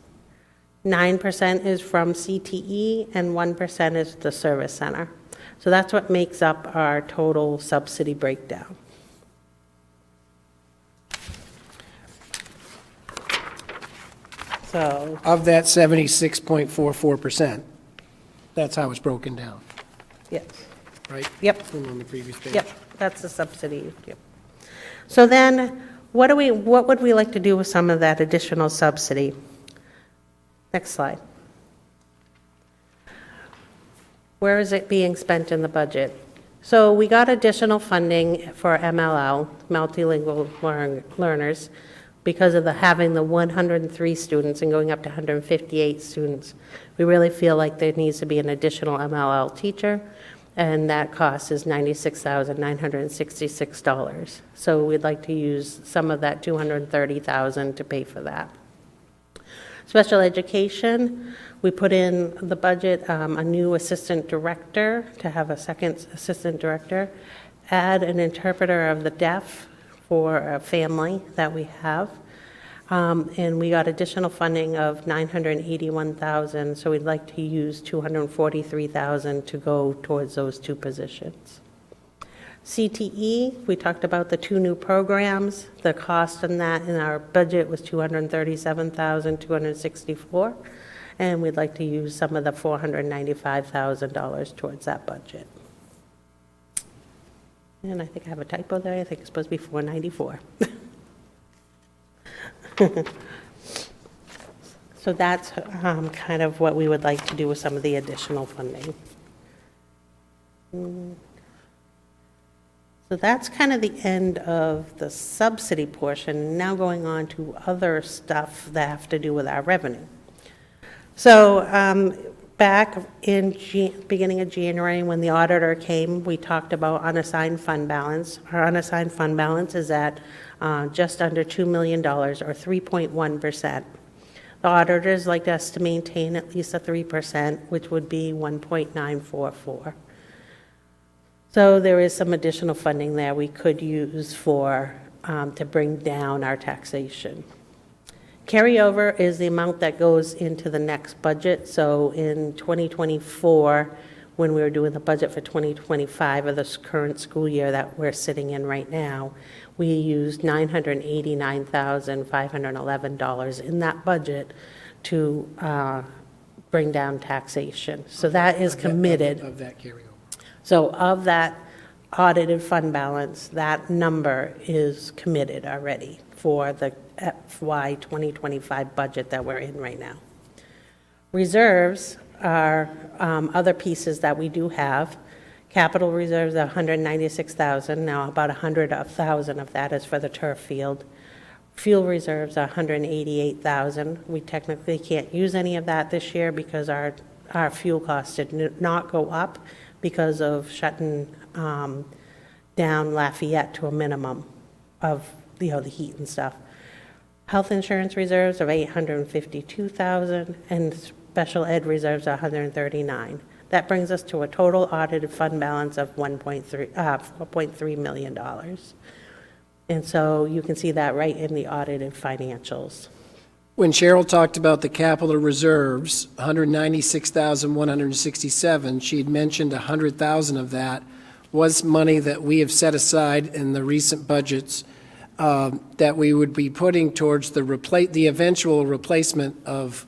9% is from CTE, and 1% is the service center. So that's what makes up our total subsidy breakdown. So, Of that 76.44%, that's how it's broken down, yes, right? yep, From on the previous page. yep, that's the subsidy, yep. So then, what would we like to do with some of that additional subsidy? Next slide. Where is it being spent in the budget? So we got additional funding for MLL, multilingual learners, because of having the 103 students and going up to 158 students. We really feel like there needs to be an additional MLL teacher, and that cost is $96,966. So we'd like to use some of that $230,000 to pay for that. Special education, we put in the budget a new assistant director, to have a second assistant director, add an interpreter of the deaf for a family that we have. And we got additional funding of $981,000, so we'd like to use $243,000 to go towards those two positions. CTE, we talked about the two new programs. The cost on that in our budget was $237,264, and we'd like to use some of the $495,000 towards that budget. And I think I have a typo there. I think it's supposed to be 494. So that's kind of what we would like to do with some of the additional funding. So that's kind of the end of the subsidy portion. Now going on to other stuff that have to do with our revenue. So back in beginning of January, when the auditor came, we talked about unassigned fund balance. Our unassigned fund balance is at just under $2 million, or 3.1%. The auditors liked us to maintain at least a 3%, which would be 1.944. So there is some additional funding there we could use for to bring down our taxation. Carryover is the amount that goes into the next budget. So in 2024, when we were doing the budget for 2025, or this current school year that we're sitting in right now, we used $989,511 in that budget to bring down taxation. So that is committed. Of that carryover. So of that audited fund balance, that number is committed already for the FY 2025 budget that we're in right now. Reserves are other pieces that we do have. Capital reserves are $196,000. Now about $100,000 of that is for the turf field. Fuel reserves are $188,000. We technically can't use any of that this year because our fuel costs did not go up because of shutting down Lafayette to a minimum of the heat and stuff. Health insurance reserves of $852,000 and special ed reserves are $139,000. That brings us to a total audited fund balance of $4.3 million. And so you can see that right in the audited financials. When Cheryl talked about the capital reserves, $196,167, she had mentioned $100,000 of that was money that we have set aside in the recent budgets that we would be putting towards the eventual replacement of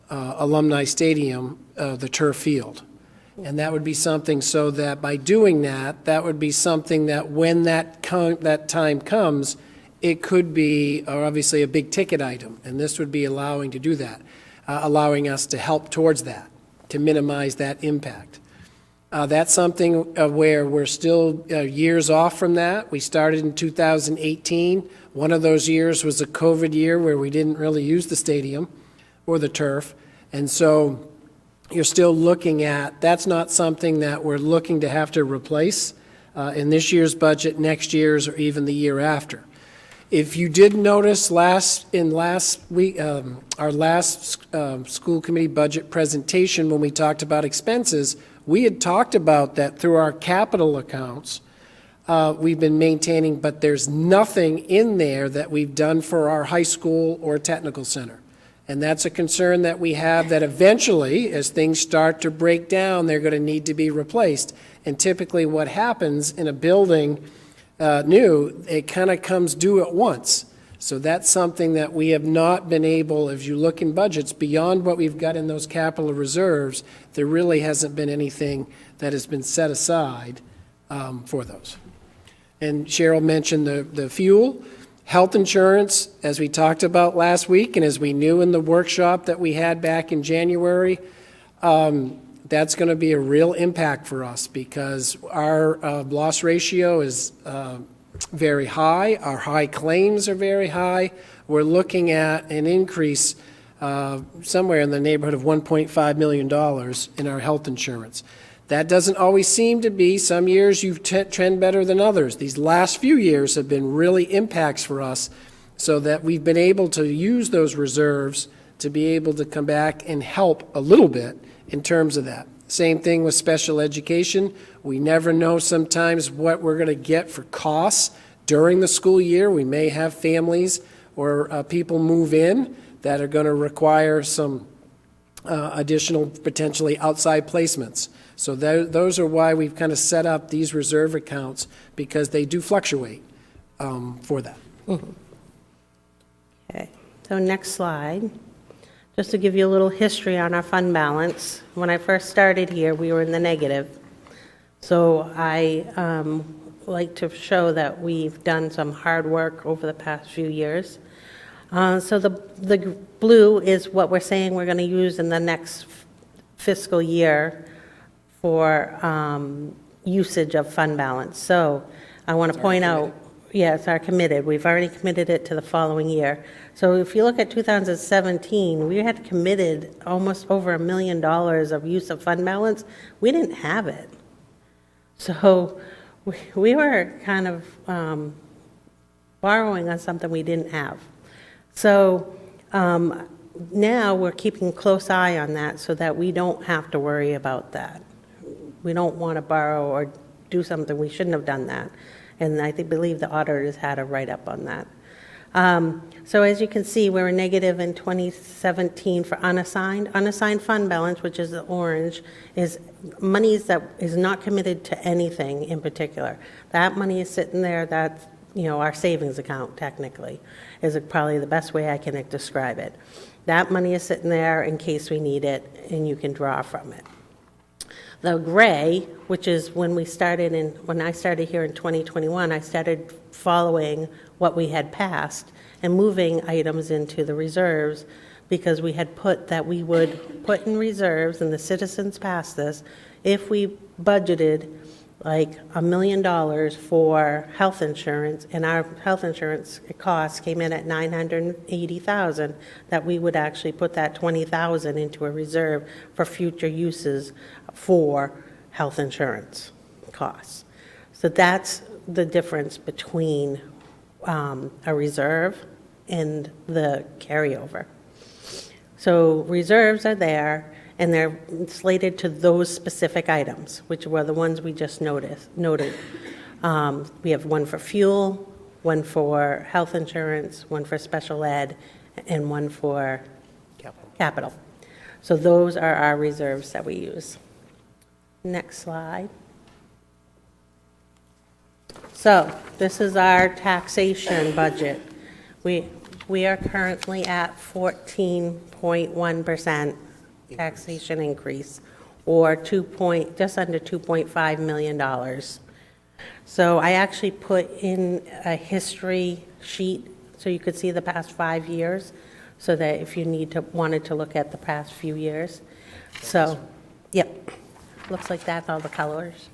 Alumni Stadium, the turf field. And that would be something so that by doing that, that would be something that when that time comes, it could be obviously a big ticket item, and this would be allowing to do that, allowing us to help towards that, to minimize that impact. That's something where we're still years off from that. We started in 2018. One of those years was a COVID year where we didn't really use the stadium or the turf, and so you're still looking at, that's not something that we're looking to have to replace in this year's budget, next year's, or even the year after. If you did notice last week, our last school committee budget presentation, when we talked about expenses, we had talked about that through our capital accounts. We've been maintaining, but there's nothing in there that we've done for our high school or technical center. And that's a concern that we have, that eventually, as things start to break down, they're going to need to be replaced. And typically what happens in a building new, it kind of comes due at once. So that's something that we have not been able, if you look in budgets, beyond what we've got in those capital reserves, there really hasn't been anything that has been set aside for those. And Cheryl mentioned the fuel. Health insurance, as we talked about last week, and as we knew in the workshop that we had back in January, that's going to be a real impact for us because our loss ratio is very high. Our high claims are very high. We're looking at an increase somewhere in the neighborhood of $1.5 million in our health insurance. That doesn't always seem to be. Some years you trend better than others. These last few years have been really impacts for us so that we've been able to use those reserves to be able to come back and help a little bit in terms of that. Same thing with special education. We never know sometimes what we're going to get for costs during the school year. We may have families or people move in that are going to require some additional, potentially outside placements. So those are why we've kind of set up these reserve accounts, because they do fluctuate for that. Okay, so next slide. Just to give you a little history on our fund balance, when I first started here, we were in the negative. So I like to show that we've done some hard work over the past few years. So the blue is what we're saying we're going to use in the next fiscal year for usage of fund balance. So I want to point out, yes, our committed. We've already committed it to the following year. So if you look at 2017, we had committed almost over $1 million of use of fund balance. We didn't have it. So we were kind of borrowing on something we didn't have. So now we're keeping a close eye on that so that we don't have to worry about that. We don't want to borrow or do something we shouldn't have done that. And I believe the auditors had a write-up on that. So as you can see, we're negative in 2017 for unassigned. Unassigned fund balance, which is the orange, is monies that is not committed to anything in particular. That money is sitting there, that's, our savings account, technically, is probably the best way I can describe it. That money is sitting there in case we need it, and you can draw from it. The gray, which is when I started here in 2021, I started following what we had passed and moving items into the reserves, because we had put that we would put in reserves, and the citizens passed this, if we budgeted like $1 million for health insurance, and our health insurance costs came in at $980,000, that we would actually put that $20,000 into a reserve for future uses for health insurance costs. So that's the difference between a reserve and the carryover. So reserves are there, and they're slated to those specific items, which were the ones we just noted. We have one for fuel, one for health insurance, one for special ed, and one for capital. So those are our reserves that we use. Next slide. So this is our taxation budget. We are currently at 14.1% taxation increase, or just under $2.5 million. So I actually put in a history sheet so you could see the past 5 years, so that if you wanted to look at the past few years. So, yep, looks like that's all the colors.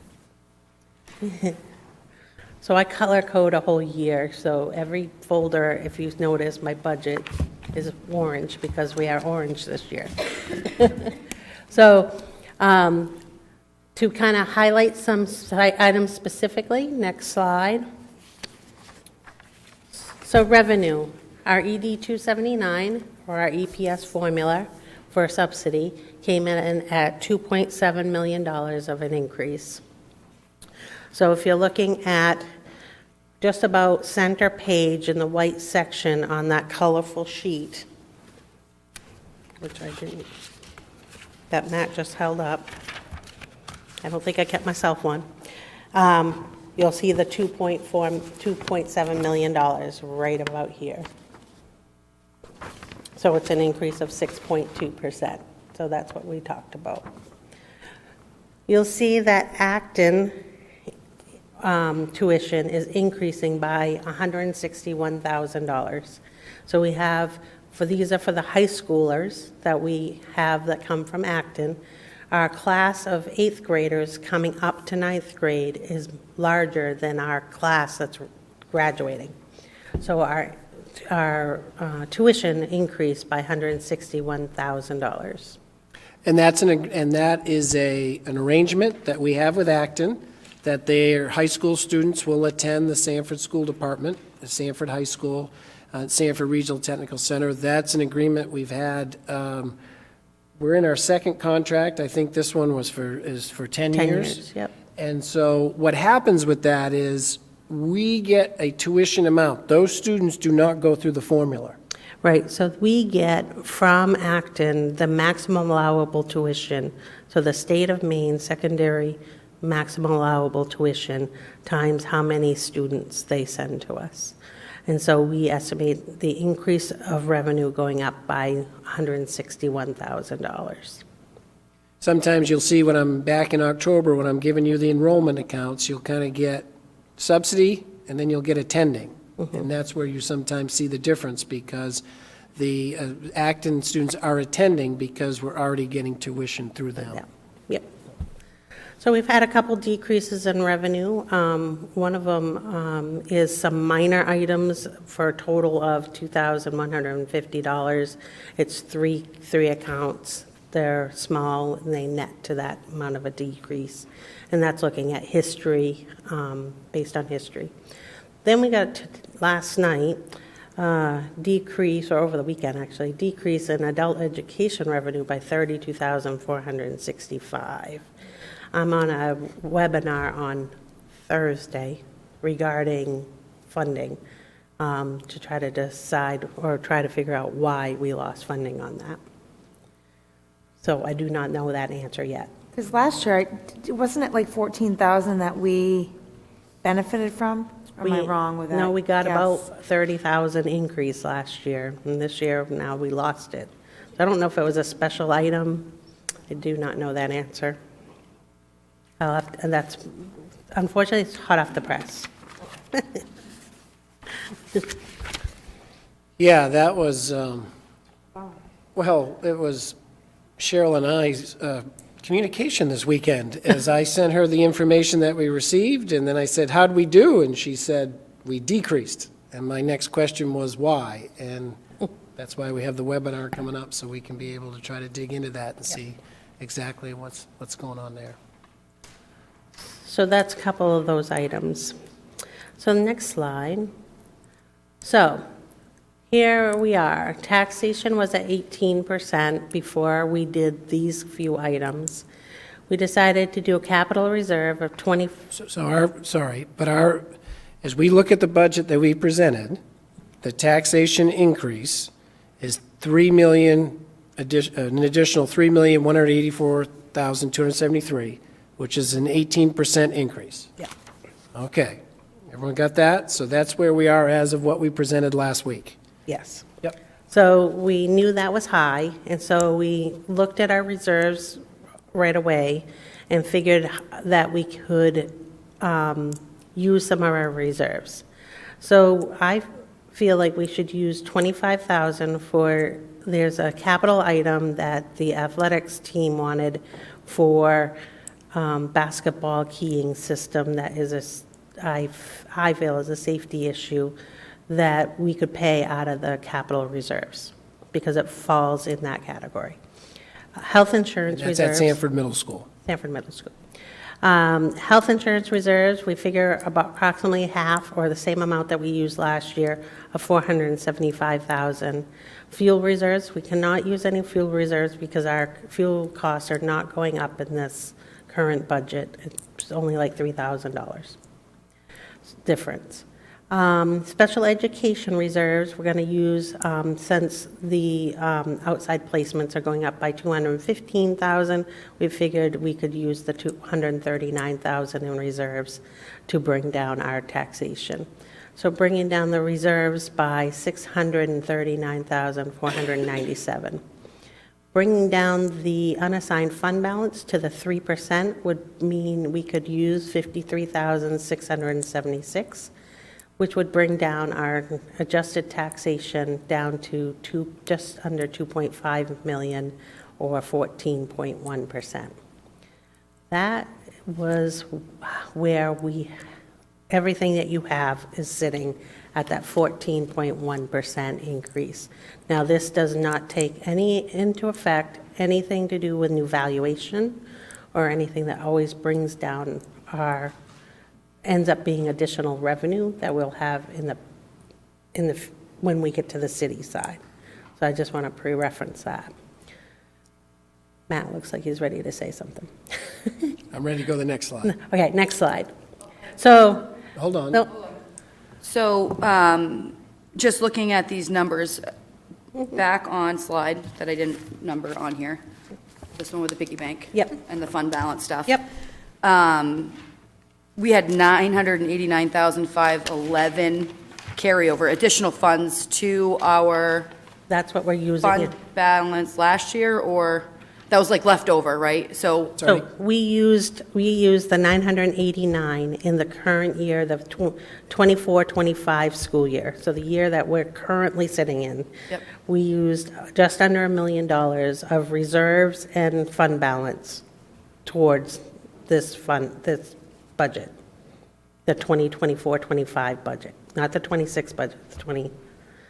So I color code a whole year, so every folder, if you notice, my budget is orange because we are orange this year. So to kind of highlight some items specifically, next slide. So revenue, our ED 279, or our EPS formula for subsidy, came in at $2.7 million of an increase. So if you're looking at just about center page in the white section on that colorful sheet, which I didn't, that Matt just held up. I don't think I kept myself one. You'll see the $2.7 million right about here. So it's an increase of 6.2%. So that's what we talked about. You'll see that Acton tuition is increasing by $161,000. So we have, these are for the high schoolers that we have that come from Acton. Our class of 8th graders coming up to 9th grade is larger than our class that's graduating. So our tuition increased by $161,000. And that is an arrangement that we have with Acton, that their high school students will attend the Sanford School Department, the Sanford High School, Sanford Regional Technical Center. That's an agreement we've had we're in our second contract. I think this one is for 10 10 years. years, yep. And so what happens with that is we get a tuition amount. Those students do not go through the formula. Right, so we get from Acton the maximum allowable tuition, so the state of Maine secondary maximum allowable tuition times how many students they send to us. And so we estimate the increase of revenue going up by $161,000. Sometimes you'll see when I'm back in October, when I'm giving you the enrollment accounts, you'll kind of get subsidy, and then you'll get attending. And that's where you sometimes see the difference, because the Acton students are attending because we're already getting tuition through them. Yeah. Yep. So we've had a couple decreases in revenue. One of them is some minor items for a total of $2,150. It's three accounts. They're small, and they net to that amount of a decrease. And that's looking at history, based on history. Then we got last night, decrease, or over the weekend actually, decrease in adult education revenue by $32,465. I'm on a webinar on Thursday regarding funding to try to decide or try to figure out why we lost funding on that. So I do not know that answer yet. Because last year, wasn't it like 14,000 that we benefited from? Or am I wrong with that? No, we got Yes. about 30,000 increase last year, and this year, now we lost it. So I don't know if it was a special item. I do not know that answer. And that's, unfortunately, it's hot off the press. Yeah, that was, well, it was Cheryl and I's communication this weekend, as I sent her the information that we received, and then I said, how'd we do? And she said, we decreased. And my next question was, why? And that's why we have the webinar coming up, so we can be able to try to dig into that and see exactly what's going on there. So that's a couple of those items. So the next slide. So here we are. Taxation was at 18% before we did these few items. We decided to do a capital reserve of 20. As we look at the budget that we presented, the taxation increase is an additional $3,184,273, which is an 18% increase. Yeah. Okay, everyone got that? So that's where we are as of what we presented last week. Yes. Yep. So we knew that was high, and so we looked at our reserves right away and figured that we could use some of our reserves. So I feel like we should use $25,000 for, there's a capital item that the athletics team wanted for basketball keying system that is I feel is a safety issue that we could pay out of the capital reserves because it falls in that category. Health insurance That's reserves. at Sanford Middle School. Sanford Middle School. Health insurance reserves, we figure about approximately half or the same amount that we used last year of $475,000. Fuel reserves, we cannot use any fuel reserves because our fuel costs are not going up in this current budget. It's only like $3,000 difference. Special education reserves, we're going to use, since the outside placements are going up by $215,000, we figured we could use the $239,000 in reserves to bring down our taxation. So bringing down the reserves by $639,497. Bringing down the unassigned fund balance to the 3% would mean we could use $53,676, which would bring down our adjusted taxation down to just under 2.5 million, or 14.1%. That was where everything that you have is sitting at that 14.1% increase. Now, this does not take into effect anything to do with new valuation or anything that always brings down ends up being additional revenue that we'll have when we get to the city side. So I just want to pre-reference that. Matt looks like he's ready to say something. I'm ready to go to the next slide. Okay, next slide. So, Hold on. no, So, just looking at these numbers, back on slide that I didn't number on here, this one with the piggy bank. Yep. And the fund balance stuff. Yep. We had 989,511 carryover, additional funds to our that's what we're using. fund balance last year, or that was like leftover, right? So, So we used the 989 in the current year, the 24-25 school year. So the year that we're currently sitting in. Yep. We used just under $1 million of reserves and fund balance towards this budget, the 2024-25 budget, not the 26 budget, the 20.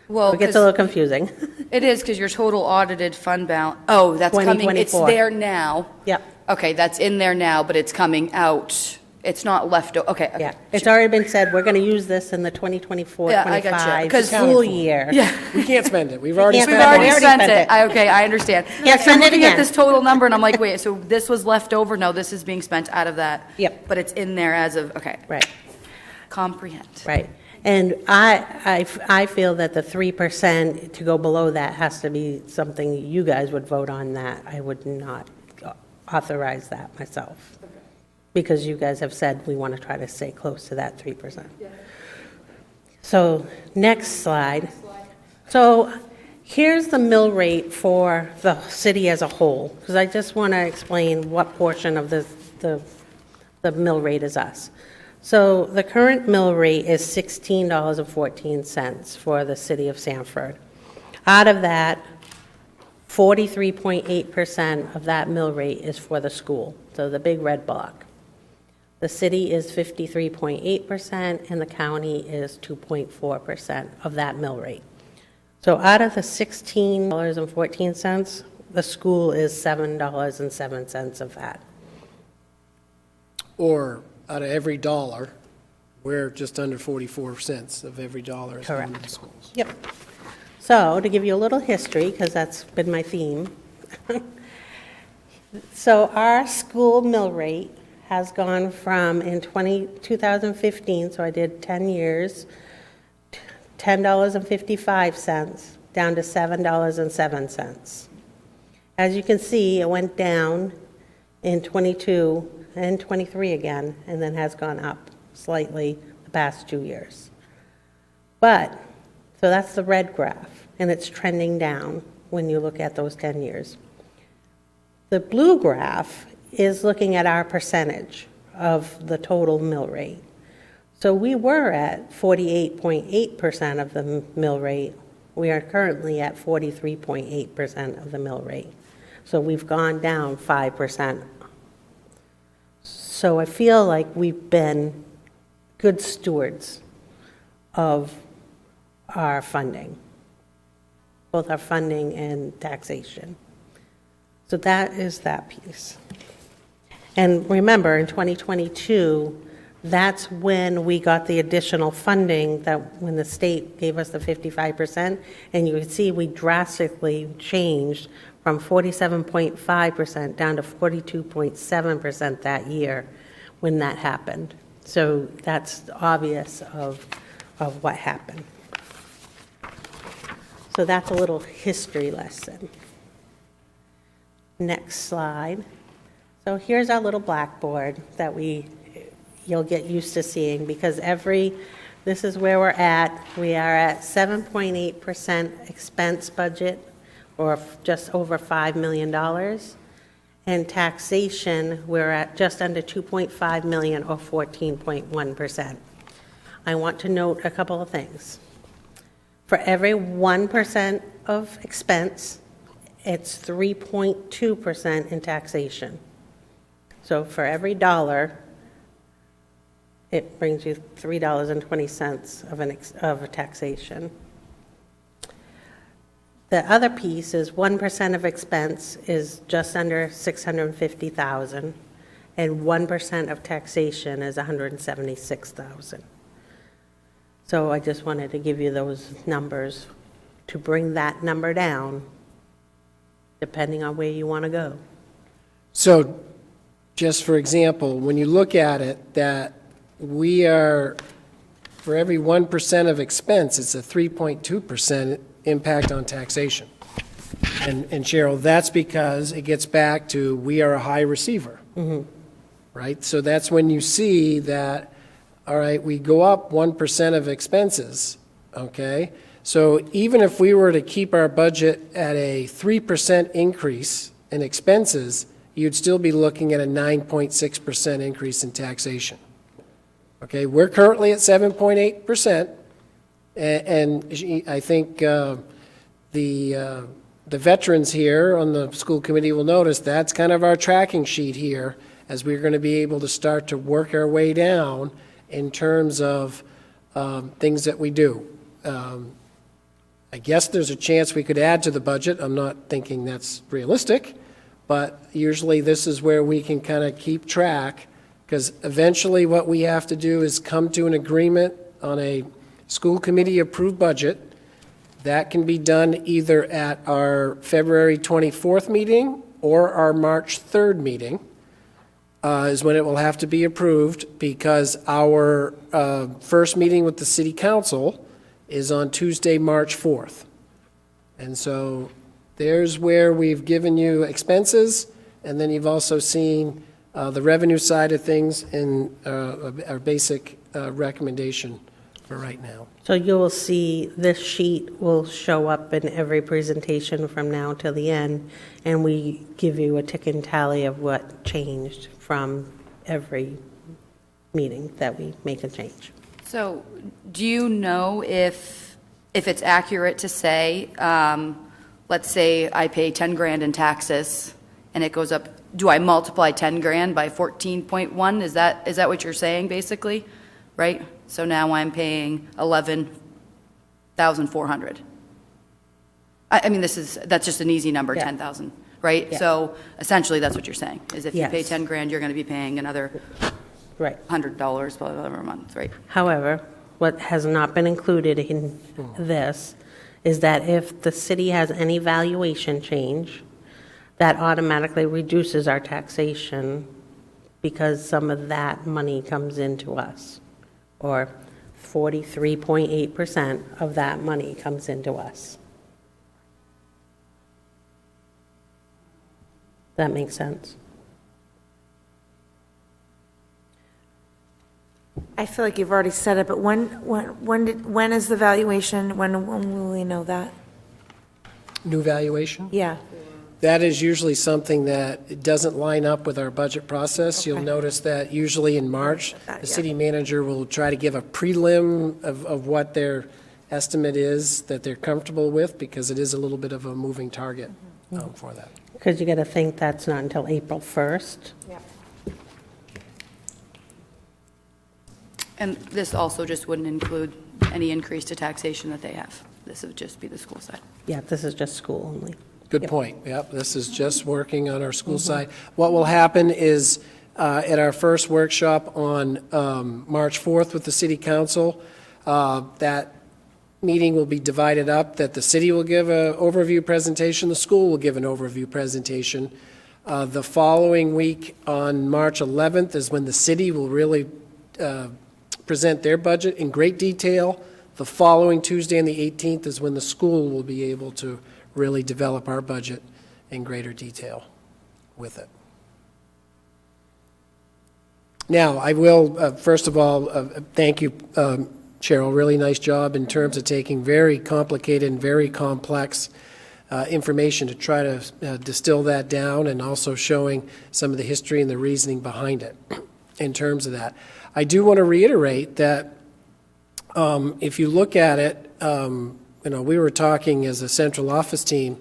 well, It gets a little confusing. it is because your total audited fund balance, oh, that's coming, it's 2024. there now. Yep. Okay, that's in there now, but it's coming out. It's not leftover, okay. Yeah, it's already been said, we're going to use this in the 2024-25 Yeah, I gotcha. 'Cause- school year. Yeah. We can't spend it. We've already can't We've spent spend it. already already spent spent it. it. Okay, I understand. Yeah, So spend it looking at again. this total number, and I'm like, wait, so this was left over? No, this is being spent out of that. Yep. But it's in there as of, okay. Right. Comprehend. Right. And I feel that the 3% to go below that has to be something you guys would vote on that. I would not authorize that myself. Because you guys have said we want to try to stay close to that 3%. So, next slide. So, here's the mill rate for the city as a whole, because I just want to explain what portion of the mill rate is us. So, the current mill rate is $16.14 for the city of Sanford. Out of that, 43.8% of that mill rate is for the school, so the big red block. The city is 53.8%, and the county is 2.4% of that mill rate. So out of the $16.14, the school is $7.07 of that. Or out of every dollar, we're just under 44 cents of every dollar is going to the Correct. schools. Yep. So to give you a little history, because that's been my theme. So our school mill rate has gone from, in 2015, so I did 10 years, $10.55 down to $7.07. As you can see, it went down in 22 and 23 again, and then has gone up slightly the past 2 years. But, so that's the red graph, and it's trending down when you look at those 10 years. The blue graph is looking at our percentage of the total mill rate. So we were at 48.8% of the mill rate. We are currently at 43.8% of the mill rate. So we've gone down 5%. So I feel like we've been good stewards of our funding, both our funding and taxation. So that is that piece. And remember, in 2022, that's when we got the additional funding, that when the state gave us the 55%, and you can see we drastically changed from 47.5% down to 42.7% that year when that happened. So that's obvious of what happened. So that's a little history lesson. Next slide. So here's our little blackboard that you'll get used to seeing, because this is where we're at. We are at 7.8% expense budget, or just over $5 million. And taxation, we're at just under 2.5 million, or 14.1%. I want to note a couple of things. For every 1% of expense, it's 3.2% in taxation. So for every dollar, it brings you $3.20 of a taxation. The other piece is 1% of expense is just under $650,000, and 1% of taxation is $176,000. So I just wanted to give you those numbers to bring that number down, depending on where you want to go. So, just for example, when you look at it, that we are, for every 1% of expense, it's a 3.2% impact on taxation. And Cheryl, that's because it gets back to, we are a high receiver. Right? So that's when you see that, all right, we go up 1% of expenses, okay? So even if we were to keep our budget at a 3% increase in expenses, you'd still be looking at a 9.6% increase in taxation. Okay, we're currently at 7.8%, and I think the veterans here on the school committee will notice that's kind of our tracking sheet here, as we're going to be able to start to work our way down in terms of things that we do. I guess there's a chance we could add to the budget. I'm not thinking that's realistic, but usually this is where we can kind of keep track, because eventually what we have to do is come to an agreement on a school committee approved budget. That can be done either at our February 24th meeting or our March 3rd meeting. Is when it will have to be approved, because our first meeting with the city council is on Tuesday, March 4th. And so there's where we've given you expenses, and then you've also seen the revenue side of things in our basic recommendation for right now. So you will see this sheet will show up in every presentation from now till the end, and we give you a tick and tally of what changed from every meeting that we make a change. So do you know if it's accurate to say, let's say I pay 10 grand in taxes and it goes up, do I multiply 10 grand by 14.1? Is that what you're saying, basically? Right? So now I'm paying 11,400. I mean, that's just an easy number, Yeah. 10,000, right? Yeah. So essentially, that's what you're saying, is if you pay Yes. 10 grand, you're going to be paying another Right. $100 blah, blah, blah, a month, right? However, what has not been included in this is that if the city has any valuation change, that automatically reduces our taxation because some of that money comes into us, or 43.8% of that money comes into us. That makes sense? I feel like you've already said it, but when is the valuation? When will we know that? New valuation? Yeah. That is usually something that doesn't line up with our budget process. You'll Okay. notice that usually in March, That, the yeah. city manager will try to give a prelim of what their estimate is that they're comfortable with, because it is a little bit of a moving target for that. Because you got to think that's not until April 1st. Yep. And this also just wouldn't include any increase to taxation that they have. This would just be the school side. Yeah, this is just school only. Good point. Yep, this is just working on our school side. What will happen is, at our first workshop on March 4th with the city council, that meeting will be divided up, that the city will give an overview presentation, the school will give an overview presentation. The following week, on March 11th, is when the city will really present their budget in great detail. The following Tuesday and the 18th is when the school will be able to really develop our budget in greater detail with it. Now, I will, first of all, thank you, Cheryl, really nice job in terms of taking very complicated and very complex information to try to distill that down, and also showing some of the history and the reasoning behind it in terms of that. I do want to reiterate that if you look at it, we were talking as a central office team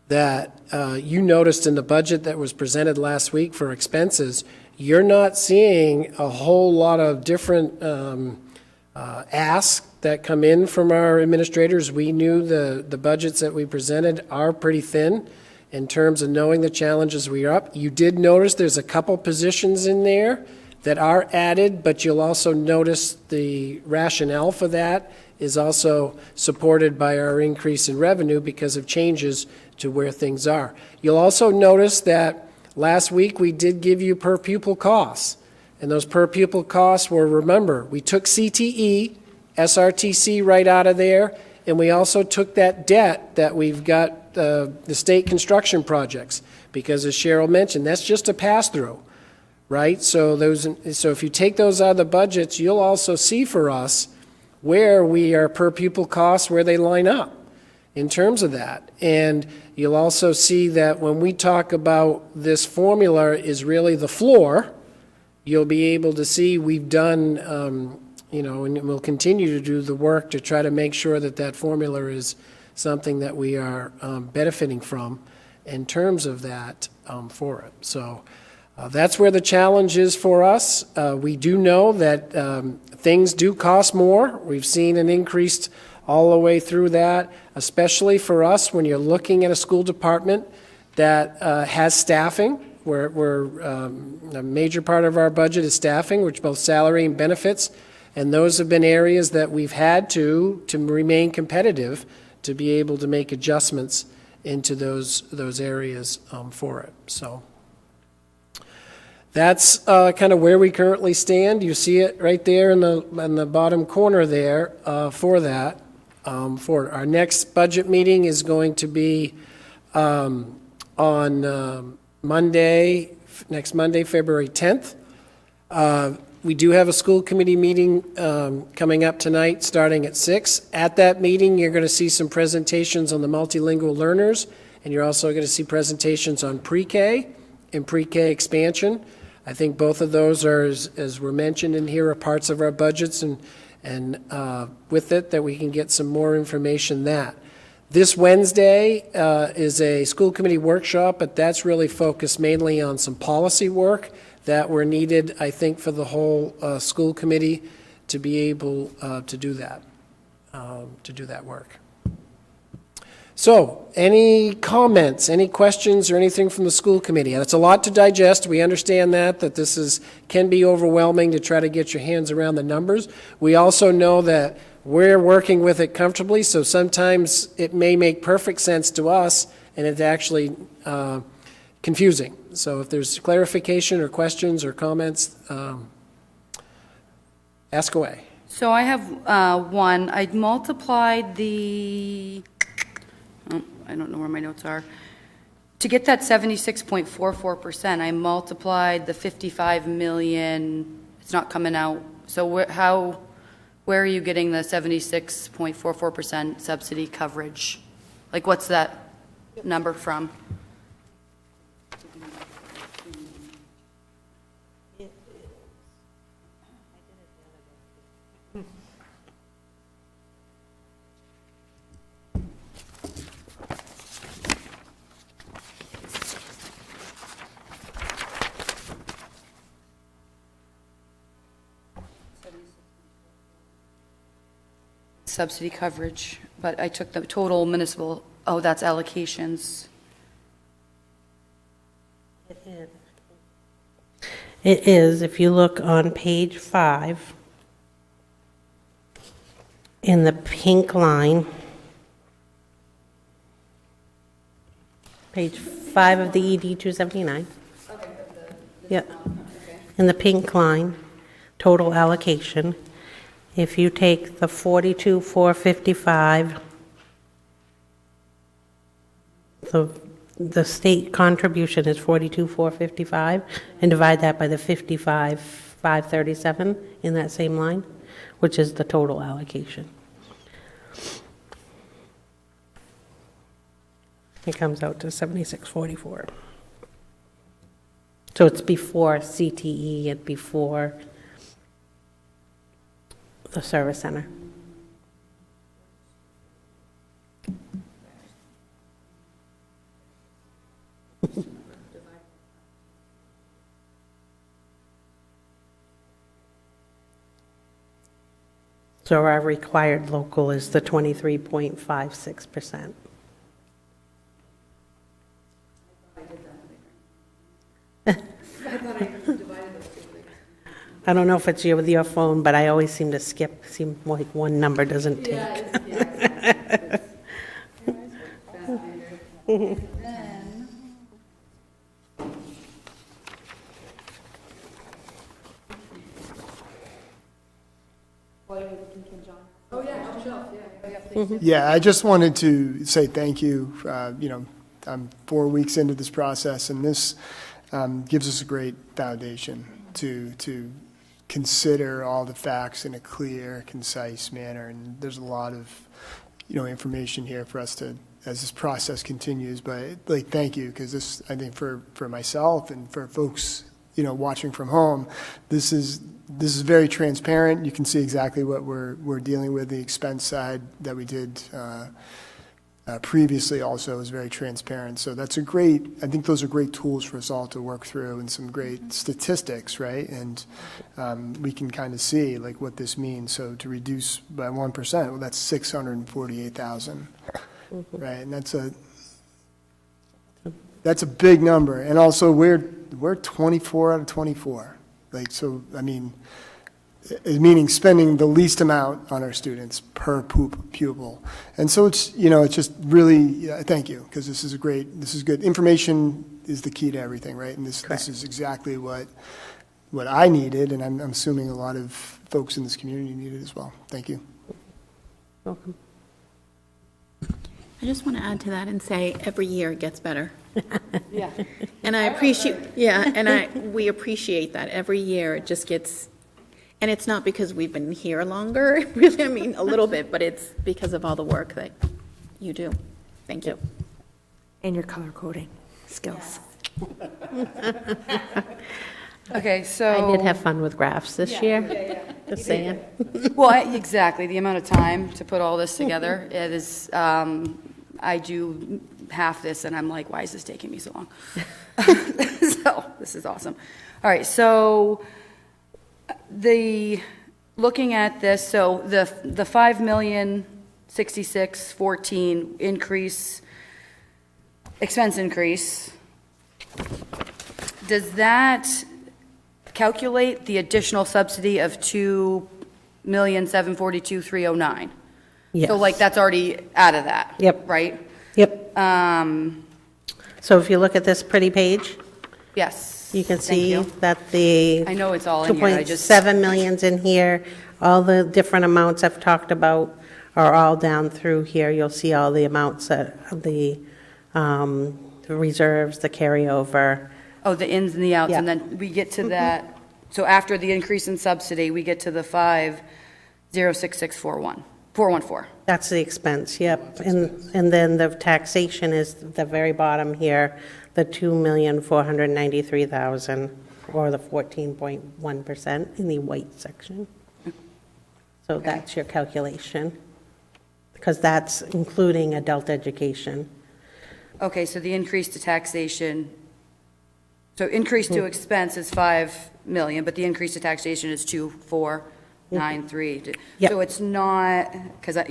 that you noticed in the budget that was presented last week for expenses, you're not seeing a whole lot of different asks that come in from our administrators. We knew the budgets that we presented are pretty thin in terms of knowing the challenges we are up. You did notice there's a couple positions in there that are added, but you'll also notice the rationale for that is also supported by our increase in revenue because of changes to where things are. You'll also notice that Last week, we did give you per pupil costs. And those per pupil costs were, remember, we took CTE, SRTC right out of there, and we also took that debt that we've got, the state construction projects, because as Cheryl mentioned, that's just a pass-through, right? So if you take those out of the budgets, you'll also see for us where we are per pupil costs, where they line up in terms of that. And you'll also see that when we talk about this formula is really the floor, you'll be able to see we've done, and we'll continue to do the work to try to make sure that that formula is something that we are benefiting from in terms of that for it. So that's where the challenge is for us. We do know that things do cost more. We've seen an increase all the way through that, especially for us when you're looking at a school department that has staffing. A major part of our budget is staffing, which both salary and benefits, and those have been areas that we've had to remain competitive, to be able to make adjustments into those areas for it. So that's kind of where we currently stand. You see it right there in the bottom corner there for that. For our next budget meeting is going to be on next Monday, February 10th. We do have a school committee meeting coming up tonight, starting at 6. At that meeting, you're going to see some presentations on the multilingual learners, and you're also going to see presentations on pre-K and pre-K expansion. I think both of those are, as were mentioned in here, are parts of our budgets, and with it, that we can get some more information that. This Wednesday is a school committee workshop, but that's really focused mainly on some policy work that were needed, I think, for the whole school committee to be able to do that work. So, any comments, any questions, or anything from the school committee? That's a lot to digest. We understand that this can be overwhelming to try to get your hands around the numbers. We also know that we're working with it comfortably, so sometimes it may make perfect sense to us, and it's actually confusing. So if there's clarification or questions or comments, ask away. So I have one. I multiplied I don't know where my notes are. To get that 76.44%, I multiplied the 55 million. It's not coming out. So where are you getting the 76.44% subsidy coverage? Like, what's that number from? Subsidy coverage, but I took the total municipal, that's allocations. It is, if you look on page 5, in the pink line, page 5 of the ED 279. Yep. In the pink line, total allocation. If you take the 42,455, the state contribution is 42,455, and divide that by the 55,537 in that same line, which is the total allocation. It comes out to 7644. So it's before CTE and before the service center. So our required local is the 23.56%. I don't know if it's you with your phone, but I always seem to seem like one number doesn't take. Yeah, I just wanted to say thank you. I'm 4 weeks into this process, and this gives us a great foundation to consider all the facts in a clear, concise manner. And there's a lot of, information here for us to, as this process continues. But thank you, because this, I think, for myself and for folks, watching from home, this is very transparent. You can see exactly what we're dealing with. The expense side that we did previously also is very transparent. So I think those are great tools for us all to work through, and some great statistics, right? And we can kind of see what this means. So to reduce by 1%, well, that's 648,000, right? And that's a big number. And also we're 24 out of 24. Meaning spending the least amount on our students per pupil. And so it's just really, thank you, because this is good. Information is the key to everything, right? And this is exactly what I needed, and I'm assuming a lot of folks in this community needed as well. Thank you. Welcome. I just want to add to that and say, every year it gets better. Yeah. And we appreciate that. Every year it just gets, and it's not because we've been here longer, really, a little bit, but it's because of all the work that you do. Thank you. And your color coding skills. Okay, so. I did have fun with graphs this year, just saying. Well, exactly, the amount of time to put all this together, it is, I do half this, and I'm like, why is this taking me so long? So, this is awesome. All right, so looking at this, so the 5,066,14 increase, expense increase, does that calculate the additional subsidy of 2,742,309? Yes. So that's already out of that? Yep. Right? Yep. So if you look at this pretty page, Yes. you can Thank see you. that the I know it's all in here, I just. 2.7 million's in here. All the different amounts I've talked about are all down through here. You'll see all the amounts that the reserves, the carryover. Oh, the ins and the outs, and Yeah. then we get to that, so after the increase in subsidy, we get to the 414. That's the expense, yep. And then the taxation is the very bottom here, the 2,493,000, or the 14.1% in the white section. So that's your calculation, because that's including adult education. Okay, so the increase to taxation, so increase to expense is 5 million, but the increase to taxation is 2,493. Yep. So it's not, because, I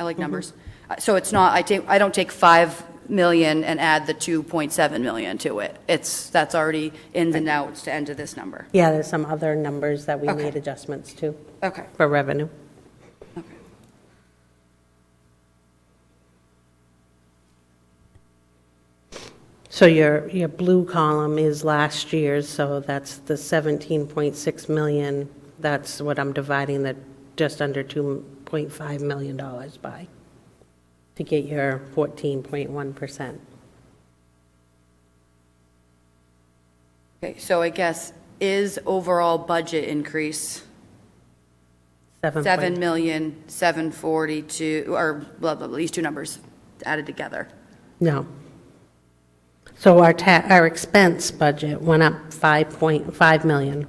like numbers. So it's not, I don't take 5 million and add the 2.7 million to it. That's already ins and outs to end to this number. Yeah, there's some other numbers that we Okay. made adjustments to Okay. for revenue. Okay. So your blue column is last year's, so that's the 17.6 million. That's what I'm dividing the just under $2.5 million by, to get your 14.1%. Okay, so I guess, is overall budget increase 7,742,000, or blah, blah, blah, these two numbers added together? No. So our expense budget went up 5.5 million.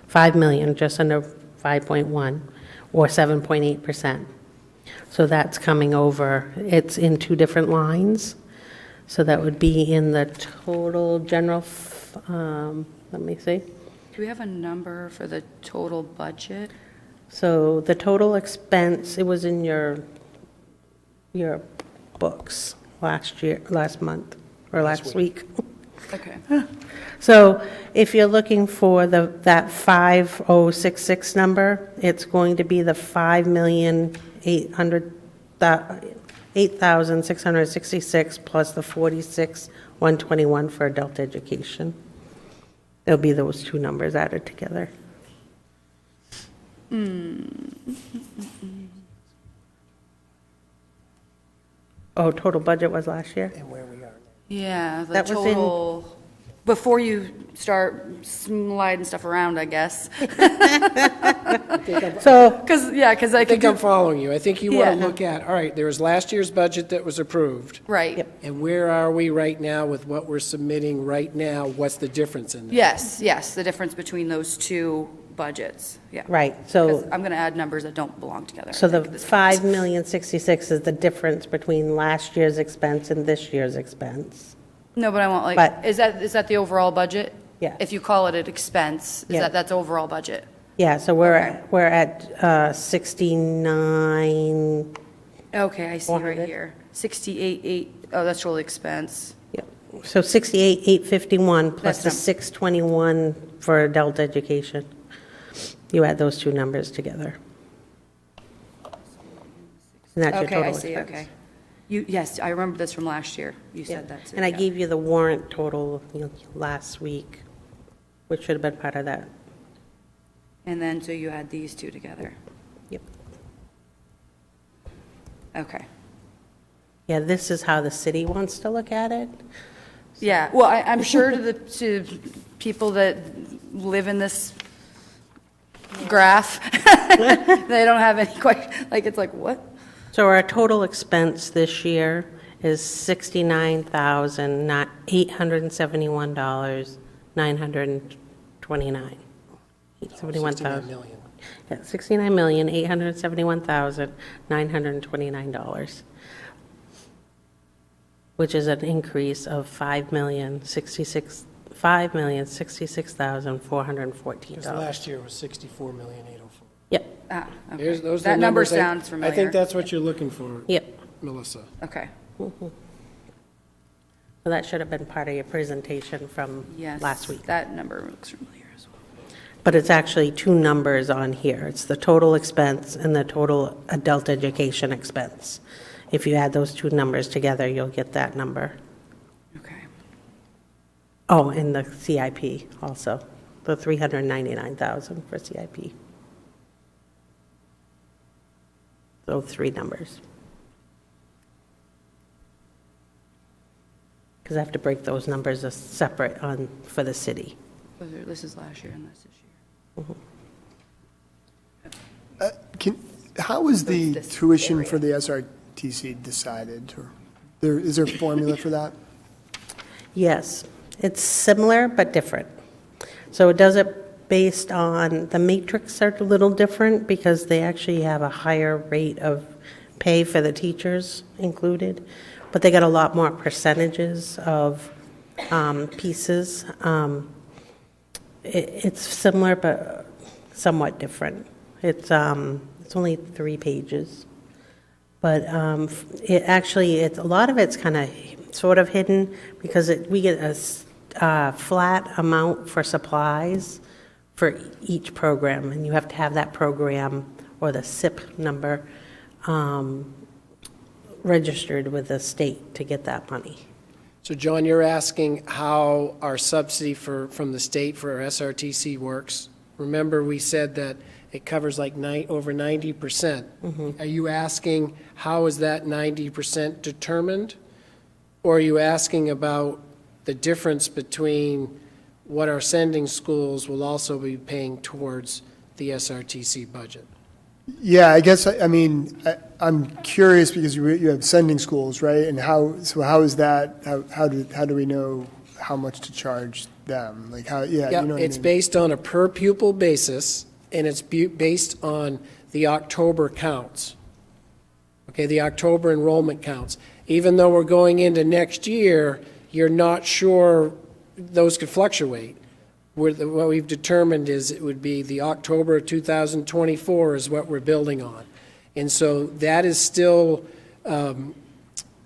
5 million, just under 5.1, or 7.8%. So that's coming over, it's in two different lines. So that would be in the total general, let me see. Do we have a number for the total budget? So the total expense, it was in your books last month, or last week. Okay. So if you're looking for that 5066 number, it's going to be the 8,666 plus the 46,121 for adult education. It'll be those two numbers added together. Oh, total budget was last year? And where we are now. Yeah, the That was in- total, before you start sliding stuff around, I guess. So, Because, yeah, because I I think could I'm do, following you. I think you want Yeah. to look at, all right, there was last year's budget that was approved. right. Yep. And where are we right now with what we're submitting right now? What's the difference in that? Yes, the difference between those two budgets, yeah. right, 'Cause so, I'm going to add numbers that don't belong together. so I the think, at this point. 5,066,000 is the difference between last year's expense and this year's expense. No, but I want, like, But- is that the overall budget? Yeah. If you call it an expense, Yeah. that's overall budget? Yeah, so we're at 69, Okay, I see right 400. here. 68, oh, that's total expense. yeah. So 68,851 plus That's the not- 621 for adult education. You add those two numbers together. And that's your Okay, total I see, expense. okay. Yes, I remember this from last year. You Yeah. said that, too. And I yeah. gave you the warrant total, last week, which should have been part of that. And then, so you had these two together. Yep. Okay. Yeah, this is how the city wants to look at it. Yeah, well, I'm sure to people that live in this graph, they don't have any quite, like, it's like, what? So our total expense this year is $69,871, $929. 69 $71,000. million. Yeah, $69,871,929, which is an increase of $5,066,414. Because last year was 64,804,000. Yep, Ah, okay. Those are the That number numbers. sounds I familiar. think that's what you're looking for, yep. Melissa. Okay, So that should have been part of your presentation from yes. last week. That number looks familiar as well. But it's actually two numbers on here. It's the total expense and the total adult education expense. If you add those two numbers together, you'll get that number. Okay. Oh, and the CIP also, the $399,000 for CIP. So three numbers. Because I have to break those numbers as separate for the city. This is last year and this year. How was the This tuition area. for the SRTC decided? Or is there a formula for that? Yes, it's similar but different. So it does it based on, the matrix are a little different because they actually have a higher rate of pay for the teachers included, but they got a lot more percentages of pieces. It's similar but somewhat different. It's only 3 pages. But it actually, a lot of it's kind of sort of hidden because we get a flat amount for supplies for each program, and you have to have that program or the SIP number registered with the state to get that money. So John, you're asking how our subsidy from the state for our SRTC works? Remember, we said that it covers like over 90%. Are you asking how is that 90% determined? Or are you asking about the difference between what our sending schools will also be paying towards the SRTC budget? Yeah, I guess, I'm curious because you have sending schools, right? And how is that, how do we know how much to charge them? Like how, yeah, you know what I It's mean? based on a per pupil basis, and it's based on the October counts. Okay, the October enrollment counts. Even though we're going into next year, you're not sure, those could fluctuate. What we've determined is it would be the October of 2024 is what we're building on. And so that is still,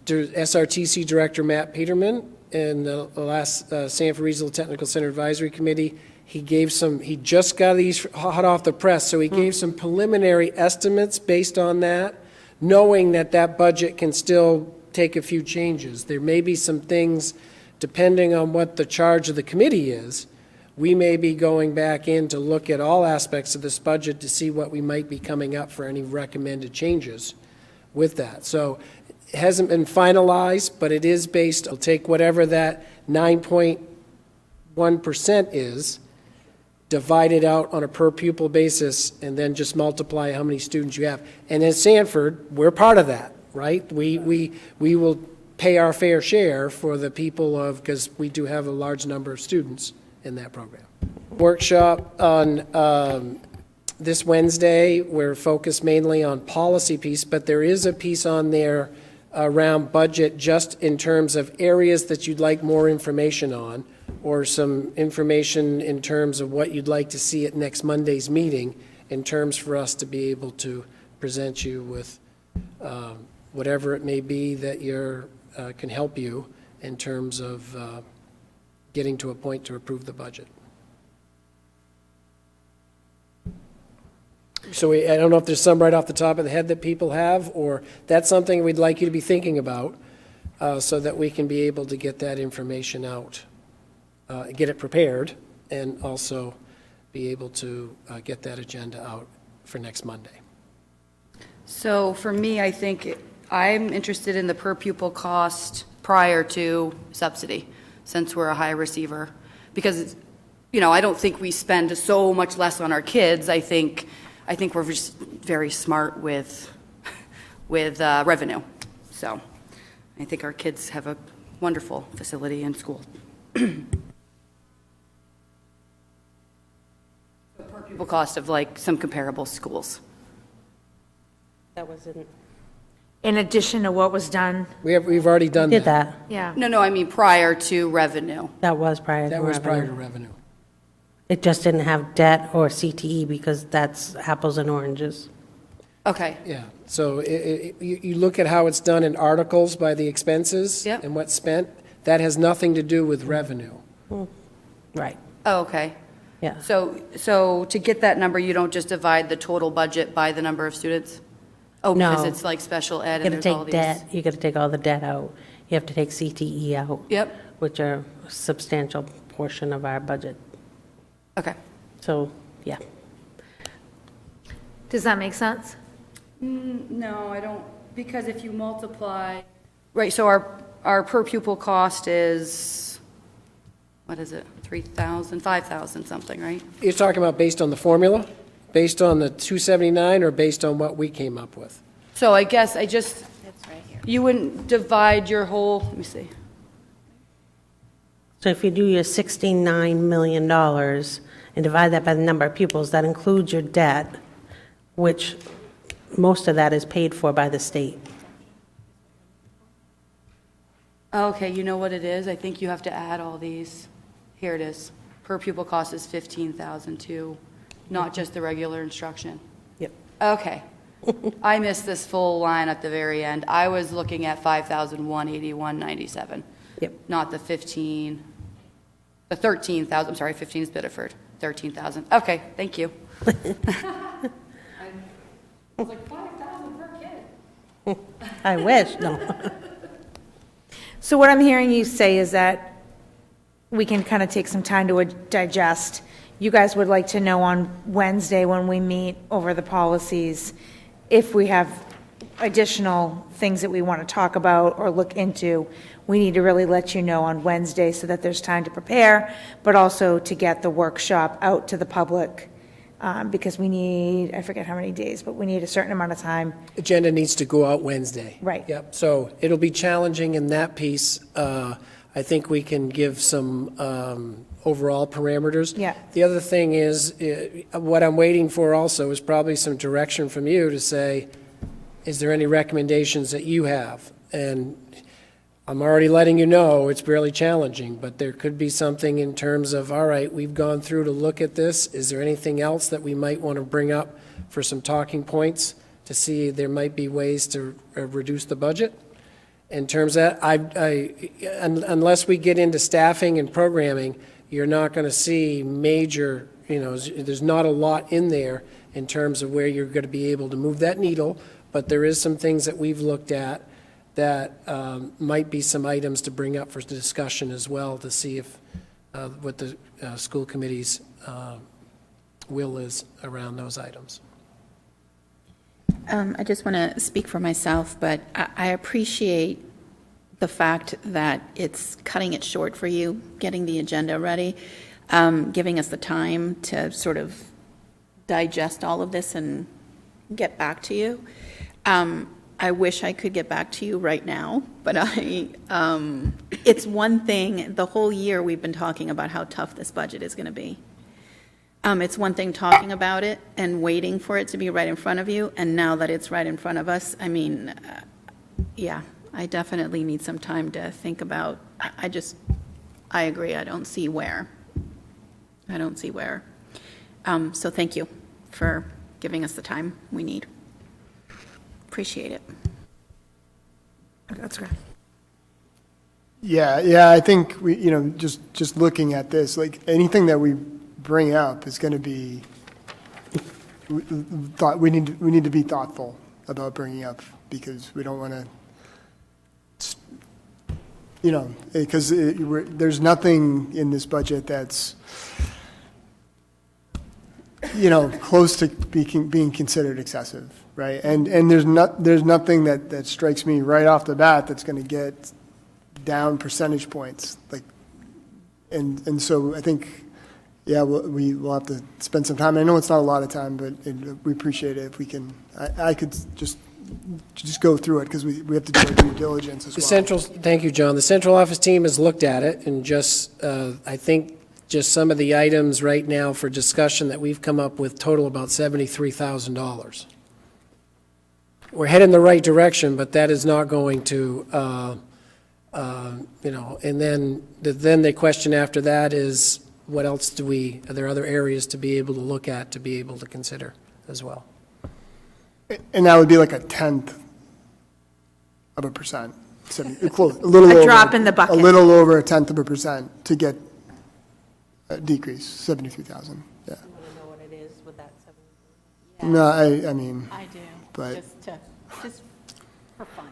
SRTC Director Matt Peterman and the last Sanford Regional Technical Center Advisory Committee, he just got these hot off the press, so he gave some preliminary estimates based on that, knowing that that budget can still take a few changes. There may be some things, depending on what the charge of the committee is, we may be going back in to look at all aspects of this budget to see what we might be coming up for any recommended changes with that. So it hasn't been finalized, but it is based, I'll take whatever that 9.1% is, divide it out on a per pupil basis, and then just multiply how many students you have. And in Sanford, we're part of that, right? We will pay our fair share for the people of, because we do have a large number of students in that program. Workshop on this Wednesday, we're focused mainly on policy piece, but there is a piece on there around budget just in terms of areas that you'd like more information on, or some information in terms of what you'd like to see at next Monday's meeting, in terms for us to be able to present you with whatever it may be that can help you in terms of getting to a point to approve the budget. So I don't know if there's some right off the top of the head that people have, or that's something we'd like you to be thinking about so that we can be able to get that information out, get it prepared, and also be able to get that agenda out for next Monday. So for me, I think I'm interested in the per pupil cost prior to subsidy, since we're a high receiver. Because, I don't think we spend so much less on our kids. I think we're just very smart with revenue. So I think our kids have a wonderful facility and school. The per pupil cost of like some comparable schools. That wasn't. In addition to what was done, We've already done that. Did that. yeah. No, I mean prior to revenue. That was prior to That was prior revenue. to revenue. It just didn't have debt or CTE because that's apples and oranges. Okay. Yeah, so you look at how it's done in articles by the expenses Yep. and what's spent, that has nothing to do with revenue. Right, Oh, okay. yeah. So to get that number, you don't just divide the total budget by the number of students? Oh, because No. it's like special ed You and gotta there's all take these. debt, you gotta take all the debt out. You have to take CTE out. Yep. Which are a substantial portion of our budget. Okay. So, yeah. Does that make sense? No, I don't, because if you multiply. Right, so our per pupil cost is, what is it, 3,000, 5,000 something, right? You're talking about based on the formula? Based on the 279, or based on what we came up with? So I guess I just, It's right here. you wouldn't divide your whole, let me see. So if you do your $69 million and divide that by the number of pupils, that includes your debt, which most of that is paid for by the state. Okay, you know what it is? I think you have to add all these. Here it is. Per pupil cost is 15,000 too, not just the regular instruction. Yep. Okay. I missed this full line at the very end. I was looking at 5,181.97. Yep. Not the 13,000, I'm sorry, 15 is Biddeford, 13,000. Okay, thank you. I was like, 5,000 per kid. I wish, no. So what I'm hearing you say is that we can kind of take some time to digest. You guys would like to know on Wednesday when we meet over the policies, if we have additional things that we want to talk about or look into, we need to really let you know on Wednesday so that there's time to prepare, but also to get the workshop out to the public, because we need, I forget how many days, but we need a certain amount of time. Agenda needs to go out Wednesday. Right. Yep, so it'll be challenging in that piece. I think we can give some overall parameters. Yeah. The other thing is, what I'm waiting for also is probably some direction from you to say, is there any recommendations that you have? And I'm already letting you know it's really challenging, but there could be something in terms of, all right, we've gone through to look at this. Is there anything else that we might want to bring up for some talking points to see there might be ways to reduce the budget? In terms of that, unless we get into staffing and programming, you're not going to see major, there's not a lot in there in terms of where you're going to be able to move that needle, but there is some things that we've looked at that might be some items to bring up for discussion as well, to see if what the school committee's will is around those items. I just want to speak for myself, but I appreciate the fact that it's cutting it short for you, getting the agenda ready, giving us the time to sort of digest all of this and get back to you. I wish I could get back to you right now, but it's one thing, the whole year we've been talking about how tough this budget is going to be. It's one thing talking about it and waiting for it to be right in front of you, and now that it's right in front of us, I mean, yeah, I definitely need some time to think about, I agree, I don't see where. So thank you for giving us the time we need. Appreciate it. That's great. Yeah, I think we, just looking at this, like, anything that we bring up is going to be, we need to be thoughtful about bringing up, because we don't want to, because there's nothing in this budget that's, close to being considered excessive, right? And there's nothing that strikes me right off the bat that's going to get down percentage points, like, and so I think, yeah, we'll have to spend some time. I know it's not a lot of time, but we appreciate it if we can. I could just go through it, because we have to do our due diligence as well. Thank you, John. The central office team has looked at it, and I think just some of the items right now for discussion that we've come up with total about $73,000. We're heading the right direction, but that is not going to, and then the question after that is, what else are there other areas to be able to look at, to be able to consider as well? And that would be like 1/10%, close, a little A over, drop in the bucket. a little over 1/10% to get a decrease, 73,000. Yeah. You want to know what it is with that 7? No, I mean, I do, But- just for fun.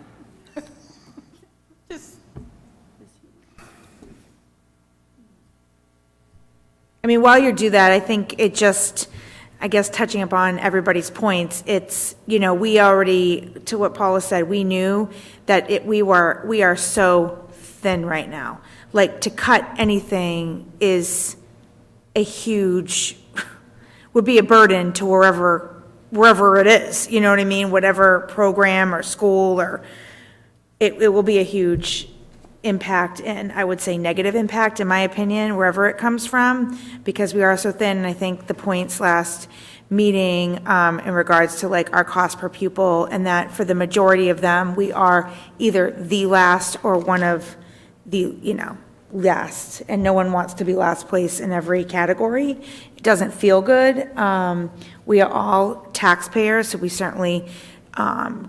I mean, while you do that, I think it just, I guess, touching upon everybody's points, it's, we already, to what Paula said, we knew that we are so thin right now. Like, to cut anything is a huge, would be a burden to wherever it is, you know what I mean? Whatever program or school, or it will be a huge impact, and I would say negative impact, in my opinion, wherever it comes from, because we are so thin. And I think the points last meeting in regards to like our cost per pupil, and that for the majority of them, we are either the last or one of the, last, and no one wants to be last place in every category. It doesn't feel good. We are all taxpayers, so we certainly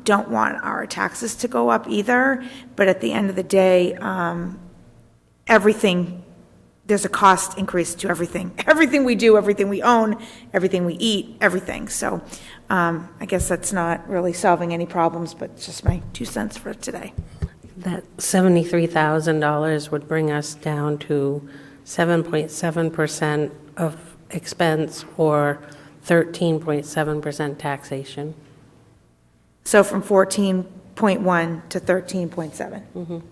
don't want our taxes to go up either, but at the end of the day, everything, there's a cost increase to everything. Everything we do, everything we own, everything we eat, everything. So I guess that's not really solving any problems, but it's just my 2 cents for today. That $73,000 would bring us down to 7.7% of expense, or 13.7% taxation. So from 14.1 to 13.7.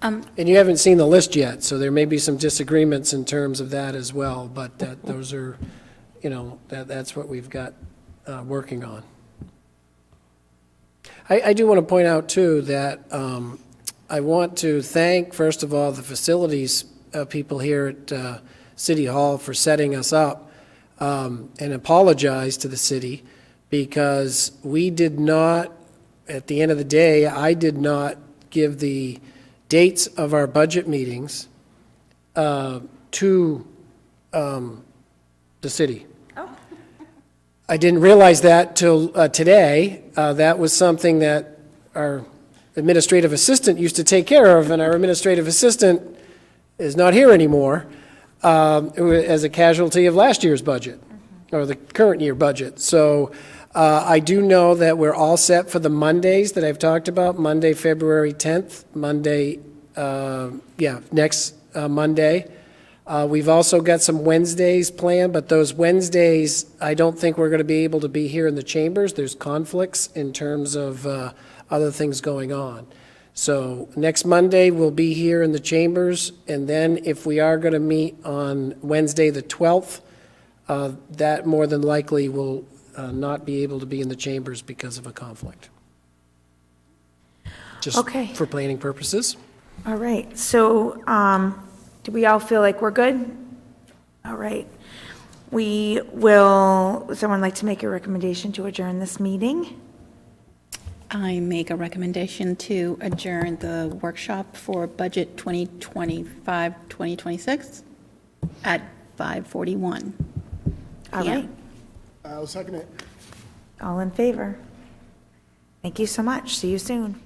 And you haven't seen the list yet, so there may be some disagreements in terms of that as well, but those are, that's what we've got working on. I do want to point out, too, that I want to thank, first of all, the facilities people here at City Hall for setting us up, and apologize to the city, because we did not, at the end of the day, I did not give the dates of our budget meetings to the city. I didn't realize that till today. That was something that our administrative assistant used to take care of, and our administrative assistant is not here anymore as a casualty of last year's budget, or the current year budget. So I do know that we're all set for the Mondays that I've talked about, Monday, February 10th, Monday, next Monday. We've also got some Wednesdays planned, but those Wednesdays, I don't think we're going to be able to be here in the chambers. There's conflicts in terms of other things going on. So next Monday, we'll be here in the chambers, and then if we are going to meet on Wednesday, the 12th, that more than likely will not be able to be in the chambers because of a conflict. Just Okay. for planning purposes. All right, so, do we all feel like we're good? All right. Would someone like to make a recommendation to adjourn this meeting? I make a recommendation to adjourn the workshop for budget 2025-2026 at 5:41. All Yeah. right, I'll second it. all in favor? Thank you so much, see you soon.